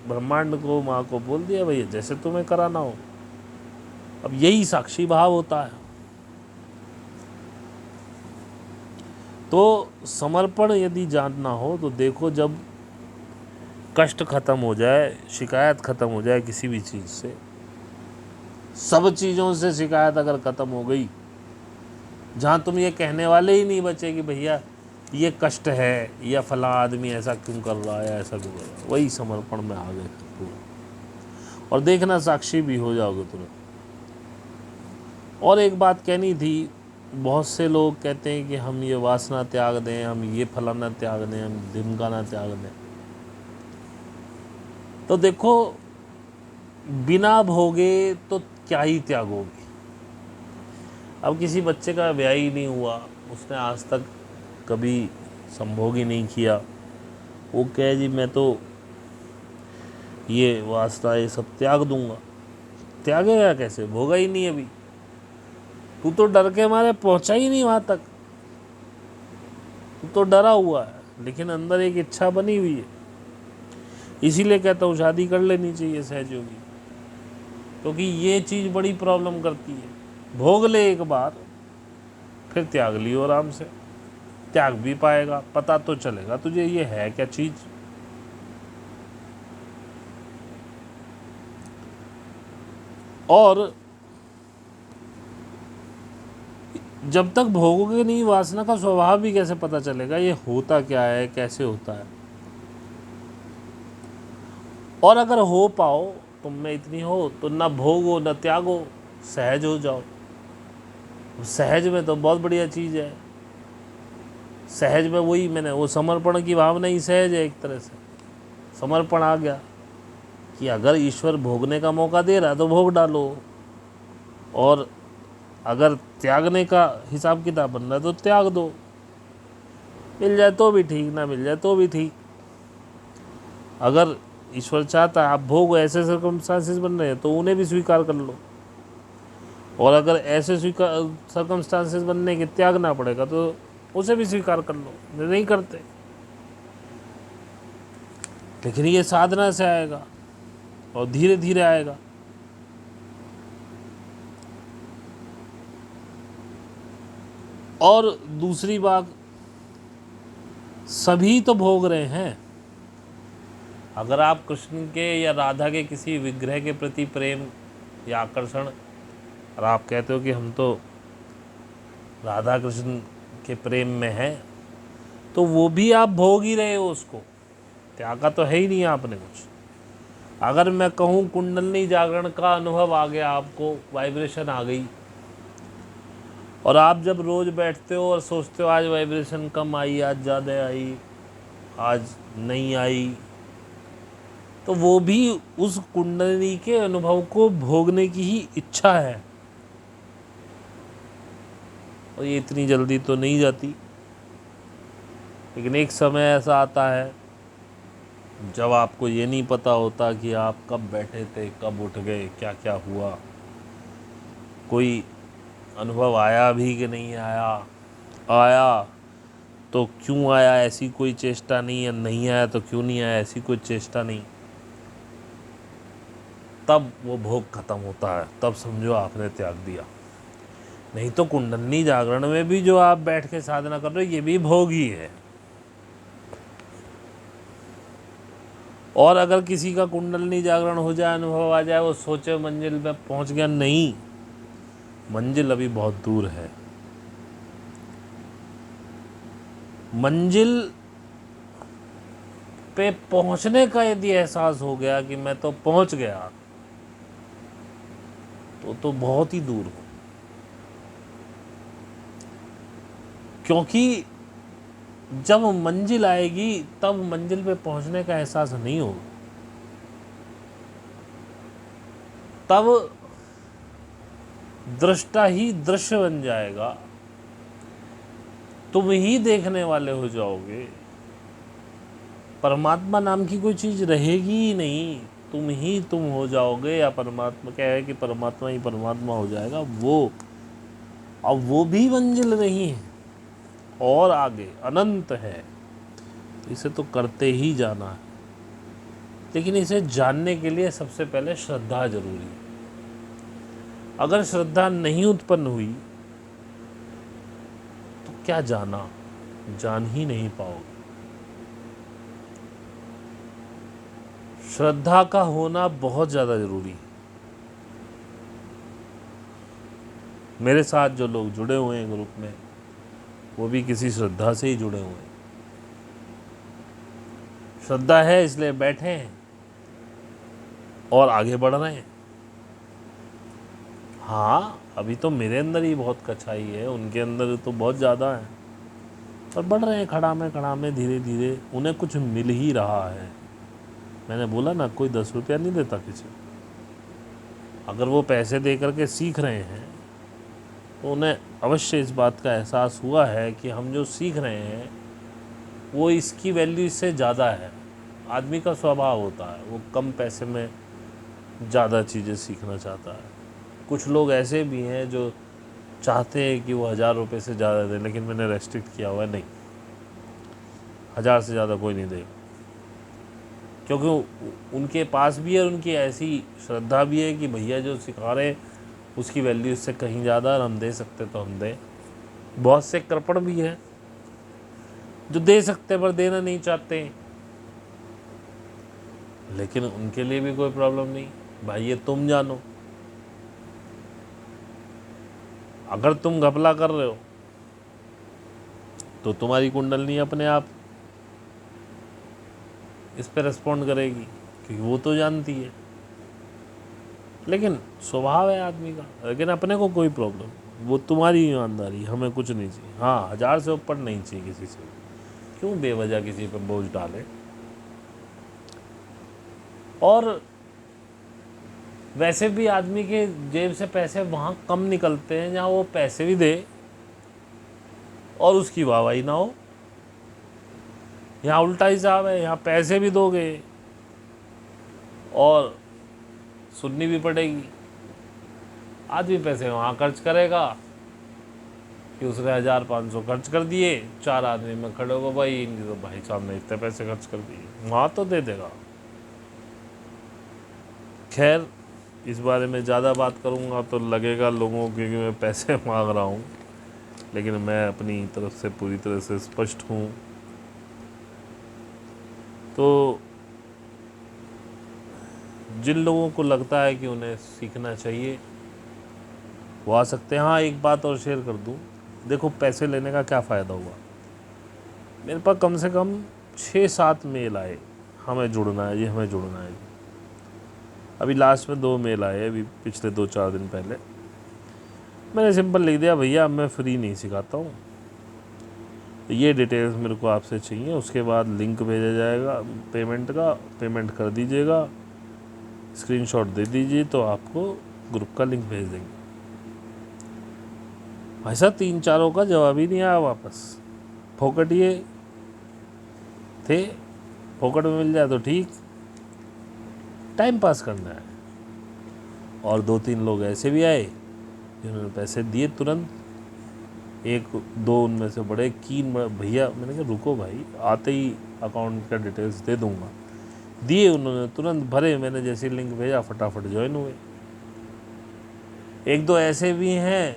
S1: ब्रह्मांड को, माँ को बोल दिया भैया जैसे तुम्हें कराना हो। अब यही साक्षी भाव होता है। तो समर्पण यदि जानना हो तो देखो, जब कष्ट खत्म हो जाए, शिकायत खत्म हो जाए किसी भी चीज़ से, सब चीज़ों से शिकायत अगर खत्म हो गई, जहाँ तुम ये कहने वाले ही नहीं बचे कि भैया ये कष्ट है या फला आदमी ऐसा क्यों कर रहा है, ऐसा क्यों कर रहा है, वही समर्पण में आ गए पूरा। और देखना साक्षी भी हो जाओगे तुरंत। और एक बात कहनी थी, बहुत से लोग कहते हैं कि हम ये वासना त्याग दें, हम ये फलाना त्याग दें, हम ढिमकाना त्याग दें। तो देखो, बिना भोगे तो क्या ही त्यागोगे। अब किसी बच्चे का ब्याह ही नहीं हुआ, उसने आज तक कभी संभोग ही नहीं किया, वो कहे जी मैं तो ये वासना ये सब त्याग दूंगा। त्यागेगा कैसे? भोगा ही नहीं अभी। तू तो डर के मारे पहुंचा ही नहीं वहाँ तक, तू तो डरा हुआ है, लेकिन अंदर एक इच्छा बनी हुई है। इसीलिए कहता हूँ शादी कर लेनी चाहिए सहजों की, क्योंकि ये चीज़ बड़ी प्रॉब्लम करती है। भोग ले एक बार, फिर त्याग लियो आराम से, त्याग भी पाएगा, पता तो चलेगा तुझे ये है क्या चीज़। और जब तक भोगोगे नहीं, वासना का स्वभाव भी कैसे पता चलेगा, ये होता क्या है, कैसे होता है। और अगर हो पाओ, तुम में इतनी हो तो ना भोगो ना त्यागो, सहज हो जाओ। सहज में तो बहुत बढ़िया चीज़ है। सहज में वही मैंने वो समर्पण की भावना ही सहज है। एक तरह से समर्पण आ गया कि अगर ईश्वर भोगने का मौका दे रहा है तो भोग डालो, और अगर त्यागने का हिसाब किताब बन रहा है तो त्याग दो, मिल जाए तो भी ठीक, ना मिल जाए तो भी ठीक। अगर ईश्वर चाहता है आप भोग, ऐसे सर्कमस्टांसेस बन रहे हैं तो उन्हें भी स्वीकार कर लो, और अगर ऐसे सर्कमस्टांसेस बनने के त्यागना पड़ेगा तो उसे भी स्वीकार कर लो। नहीं करते, लेकिन ये साधना से आएगा और धीरे धीरे आएगा। और दूसरी बात, सभी तो भोग रहे हैं। अगर आप कृष्ण के या राधा के किसी विग्रह के प्रति प्रेम या आकर्षण, और आप कहते हो कि हम तो राधा कृष्ण के प्रेम में हैं, तो वो भी आप भोग ही रहे हो, उसको त्यागा तो है ही नहीं आपने कुछ। अगर मैं कहूँ कुंडलनी जागरण का अनुभव आ गया आपको, वाइब्रेशन आ गई, और आप जब रोज़ बैठते हो और सोचते हो आज वाइब्रेशन कम आई, आज ज़्यादा आई, आज नहीं आई, तो वो भी उस कुंडली के अनुभव को भोगने की ही इच्छा है, और ये इतनी जल्दी तो नहीं जाती। लेकिन एक समय ऐसा आता है जब आपको ये नहीं पता होता कि आप कब बैठे थे, कब उठ गए, क्या क्या हुआ, कोई अनुभव आया भी कि नहीं आया, आया तो क्यों आया, ऐसी कोई चेष्टा नहीं है, नहीं आया तो क्यों नहीं आया, ऐसी कोई चेष्टा नहीं। तब वो भोग खत्म होता है, तब समझो आपने त्याग दिया। नहीं तो कुंडलनी जागरण में भी जो आप बैठ के साधना कर रहे हो, ये भी भोग ही है। और अगर किसी का कुंडलनी जागरण हो जाए, अनुभव आ जाए, वो सोचे मंजिल पे पहुंच गया, नहीं, मंजिल अभी बहुत दूर है। मंजिल पे पहुंचने का यदि एहसास हो गया कि मैं तो पहुंच गया, तो बहुत ही दूर हो। क्योंकि जब मंजिल आएगी तब मंजिल पे पहुंचने का एहसास नहीं होगा, तब दृष्टा ही दृश्य बन जाएगा, तुम ही देखने वाले हो जाओगे। परमात्मा नाम की कोई चीज रहेगी ही नहीं, तुम ही तुम हो जाओगे, या परमात्मा क्या है कि परमात्मा ही परमात्मा हो जाएगा वो। अब वो भी मंजिल नहीं है और आगे अनंत है, इसे तो करते ही जाना है। लेकिन इसे जानने के लिए सबसे पहले श्रद्धा जरूरी है। अगर श्रद्धा नहीं उत्पन्न हुई तो क्या जाना, जान ही नहीं पाओगे। श्रद्धा का होना बहुत ज़्यादा जरूरी है। मेरे साथ जो लोग जुड़े हुए हैं ग्रुप में, वो भी किसी श्रद्धा से ही जुड़े हुए हैं। श्रद्धा है इसलिए बैठे हैं और आगे बढ़ रहे हैं। हाँ, अभी तो मेरे अंदर ही बहुत कचाई है, उनके अंदर तो बहुत ज़्यादा है, पर बढ़ रहे हैं खड़ा में धीरे धीरे, उन्हें कुछ मिल ही रहा है। मैंने बोला ना, कोई 10 रुपया नहीं देता किसी को। अगर वो पैसे दे करके सीख रहे हैं तो उन्हें अवश्य इस बात का एहसास हुआ है कि हम जो सीख रहे हैं वो इसकी वैल्यू इससे ज़्यादा है। आदमी का स्वभाव होता है, वो कम पैसे में ज़्यादा चीज़ें सीखना चाहता है। कुछ लोग ऐसे भी हैं जो चाहते हैं कि वो 1000 रुपये से ज़्यादा दें, लेकिन मैंने रेस्ट्रिक्ट किया हुआ है, नहीं, 1000 से ज़्यादा कोई नहीं देगा। क्योंकि उनके पास भी है, उनकी ऐसी श्रद्धा भी है कि भैया जो सिखा रहे हैं उसकी वैल्यू इससे कहीं ज़्यादा, और हम दे सकते तो हम दें। बहुत से कृपण भी हैं जो दे सकते पर देना नहीं चाहते, लेकिन उनके लिए भी कोई प्रॉब्लम नहीं। भाई ये तुम जानो, अगर तुम घपला कर रहे हो तो तुम्हारी कुंडलनी अपने आप इस पे रिस्पॉन्ड करेगी, क्योंकि वो तो जानती है। लेकिन स्वभाव है आदमी का, लेकिन अपने को कोई प्रॉब्लम, वो तुम्हारी ईमानदारी, हमें कुछ नहीं चाहिए। हाँ, 1000 से ऊपर नहीं चाहिए किसी से, क्यों बेवजह किसी पर बोझ डाले। और वैसे भी आदमी के जेब से पैसे वहाँ कम निकलते हैं जहाँ वो पैसे भी दे और उसकी वाहवाही ना हो। यहाँ उल्टा हिसाब है, यहाँ पैसे भी दोगे और सुननी भी पड़ेगी। आदमी पैसे वहाँ खर्च करेगा कि उसने 1,500 खर्च कर दिए, 4 आदमी में खड़े हो गए, भाई इनके तो भाई साहब ने इतने पैसे खर्च कर दिए, वहाँ तो दे देगा। खैर, इस बारे में ज़्यादा बात करूँगा तो लगेगा लोगों को कि मैं पैसे मांग रहा हूँ, लेकिन मैं अपनी तरफ से पूरी तरह से स्पष्ट हूँ। तो जिन लोगों को लगता है कि उन्हें सीखना चाहिए वो आ सकते हैं। हाँ, एक बात और शेयर कर दूँ, देखो पैसे लेने का क्या फ़ायदा हुआ। मेरे पास कम से कम 6-7 मेल आए, हमें जुड़ना है जी, हमें जुड़ना है जी। अभी लास्ट में 2 मेल आए, अभी पिछले 2-4 दिन पहले। मैंने सिंपल लिख दिया, भैया मैं फ्री नहीं सिखाता हूँ, ये डिटेल्स मेरे को आपसे चाहिए, उसके बाद लिंक भेजा जाएगा पेमेंट का, पेमेंट कर दीजिएगा, स्क्रीनशॉट दे दीजिए तो आपको ग्रुप का लिंक भेज देंगे। ऐसा 3-4 का जवाब ही नहीं आया वापस। फोकट ये थे, फोकट में मिल जाए तो ठीक, टाइम पास करना है। और 2-3 लोग ऐसे भी आए जिन्होंने पैसे दिए तुरंत, 1-2 उनमें से बड़े कीन भैया। मैंने कहा रुको भाई, आते ही अकाउंट का डिटेल्स दे दूंगा, दिए उन्होंने, तुरंत भरे, मैंने जैसे लिंक भेजा फटाफट ज्वाइन हुए। 1-2 ऐसे भी हैं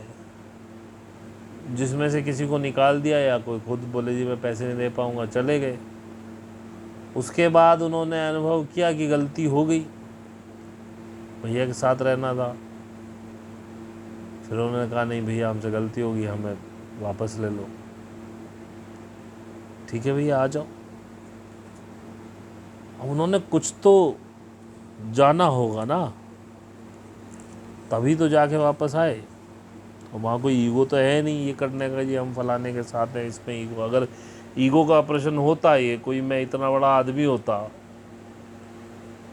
S1: जिसमें से किसी को निकाल दिया या कोई खुद बोले जी मैं पैसे नहीं दे पाऊँगा, चले गए। उसके बाद उन्होंने अनुभव किया कि गलती हो गई, भैया के साथ रहना था, फिर उन्होंने कहा नहीं भैया हमसे गलती होगी, हमें वापस ले लो। ठीक है भैया, आ जाओ। अब उन्होंने कुछ तो जाना होगा ना, तभी तो जाके वापस आए। और वहाँ कोई ईगो तो है नहीं ये करने का, जी हम फलाने के साथ हैं, इसमें ईगो। अगर ईगो का ऑपरेशन होता, ये कोई मैं इतना बड़ा आदमी होता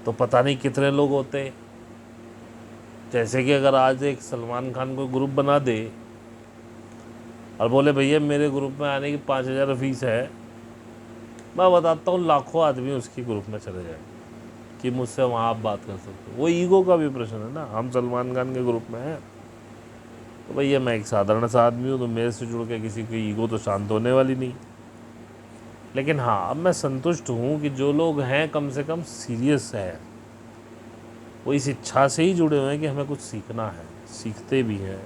S1: तो पता नहीं कितने लोग होते। जैसे कि अगर आज एक सलमान खान को ग्रुप बना दे और बोले भैया मेरे ग्रुप में आने की 5,000 फीस है, मैं बताता हूँ लाखों आदमी उसकी ग्रुप में चले जाए कि मुझसे वहाँ आप बात कर सकते हो। वो ईगो का भी प्रश्न है ना, हम सलमान खान के ग्रुप में हैं तो भैया मैं एक साधारण सा आदमी हूँ, तो मेरे से जुड़ के किसी की ईगो तो शांत होने वाली नहीं। लेकिन हाँ, अब मैं संतुष्ट हूँ कि जो लोग हैं कम से कम सीरियस है, वो इस इच्छा से ही जुड़े हुए हैं कि हमें कुछ सीखना है, सीखते भी हैं।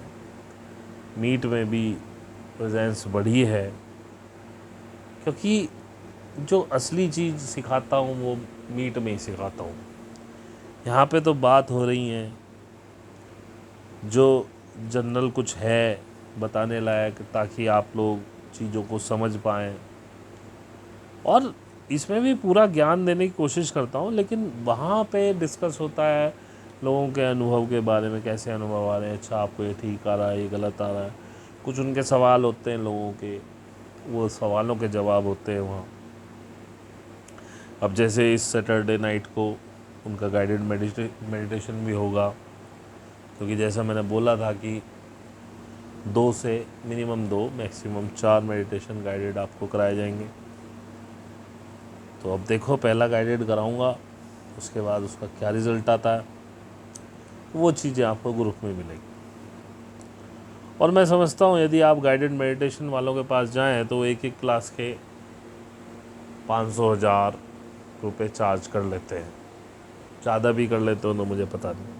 S1: मीट में भी प्रेजेंस बढ़ी है, क्योंकि जो असली चीज़ सिखाता हूँ वो मीट में ही सिखाता हूँ। यहाँ पे तो बात हो रही है जो जनरल कुछ है बताने लायक, ताकि आप लोग चीज़ों को समझ पाएँ। और इसमें भी पूरा ज्ञान देने की कोशिश करता हूँ, लेकिन वहाँ पे डिस्कस होता है लोगों के अनुभव के बारे में, कैसे अनुभव आ रहे हैं, अच्छा आपको ये ठीक आ रहा है, ये गलत आ रहा है। कुछ उनके सवाल होते हैं लोगों के, वो सवालों के जवाब होते हैं वहाँ। अब जैसे इस सैटरडे नाइट को उनका गाइडेड मेडिटेशन भी होगा, क्योंकि जैसा मैंने बोला था कि 2 से मिनिमम 2 मैक्सिमम 4 मेडिटेशन गाइडेड आपको कराए जाएंगे। तो अब देखो, पहला गाइडेड कराऊंगा, उसके बाद उसका क्या रिज़ल्ट आता है वो चीज़ें आपको ग्रुप में मिलेगी। और मैं समझता हूँ यदि आप गाइडेड मेडिटेशन वालों के पास जाएं तो एक क्लास के 500-1,000 रुपये चार्ज कर लेते हैं, ज़्यादा भी कर लेते हो तो मुझे पता नहीं।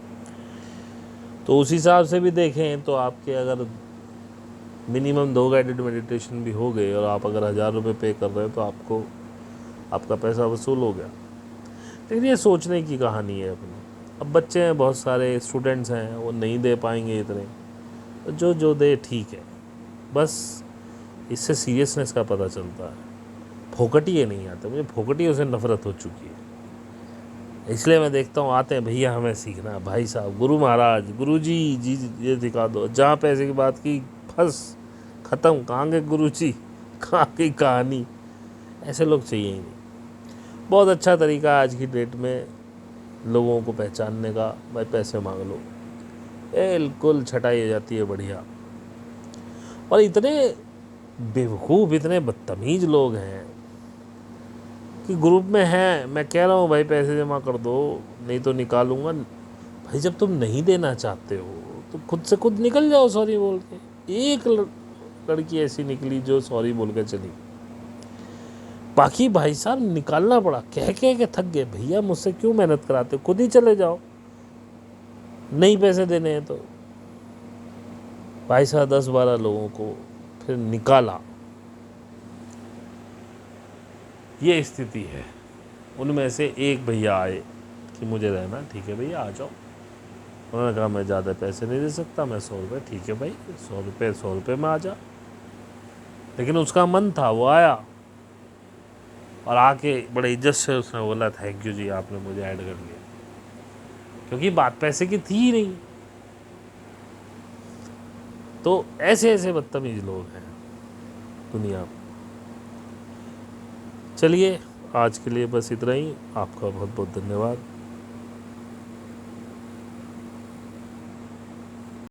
S1: तो उस हिसाब से भी देखें तो आपके अगर मिनिमम 2 गाइडेड मेडिटेशन भी हो गए और आप अगर 1,000 रुपये पे कर रहे हो तो आपका पैसा वसूल हो गया। लेकिन ये सोचने की कहानी है अपनी। अब बच्चे हैं, बहुत सारे स्टूडेंट्स हैं, वो नहीं दे पाएंगे इतने, तो जो दे ठीक है, बस इससे सीरियसनेस का पता चलता है। फोकटिए नहीं आते, मुझे फोकटियों से नफरत हो चुकी है। इसलिए मैं देखता हूँ आते हैं भैया हमें सीखना है, भाई साहब गुरु महाराज गुरु जी ये दिखा दो। जहाँ पैसे की बात की फंस ख़त्म, कहाँ के गुरु जी, कहाँ की कहानी। ऐसे लोग चाहिए ही नहीं। बहुत अच्छा तरीका आज की डेट में लोगों को पहचानने का, भाई पैसे मांग लो, बिल्कुल छटाई हो जाती है बढ़िया। और इतने बेवकूफ़, इतने बदतमीज लोग हैं कि ग्रुप में हैं, मैं कह रहा हूँ भाई पैसे जमा कर दो नहीं तो निकालूंगा। भाई जब तुम नहीं देना चाहते हो तो खुद से खुद निकल जाओ सॉरी बोल के। एक लड़की ऐसी निकली जो सॉरी बोल के चली, बाकी भाई साहब निकालना पड़ा, कह के थक गए, भैया मुझसे क्यों मेहनत कराते हो, खुद ही चले जाओ, नहीं पैसे देने हैं तो। भाई साहब 10-12 लोगों को फिर निकाला, ये स्थिति है। उनमें से एक भैया आए कि मुझे रहना, ठीक है भैया आ जाओ। उन्होंने कहा मैं ज़्यादा पैसे नहीं दे सकता, मैं 100 रुपये, ठीक है भाई 100 रुपये में आ जा। लेकिन उसका मन था, वो आया और आके बड़े इज्जत से उसने बोला थैंक यू जी, आपने मुझे ऐड कर लिया, क्योंकि बात पैसे की थी ही नहीं। तो ऐसे ऐसे बदतमीज लोग हैं दुनिया में। चलिए आज के लिए बस इतना ही, आपका बहुत बहुत धन्यवाद।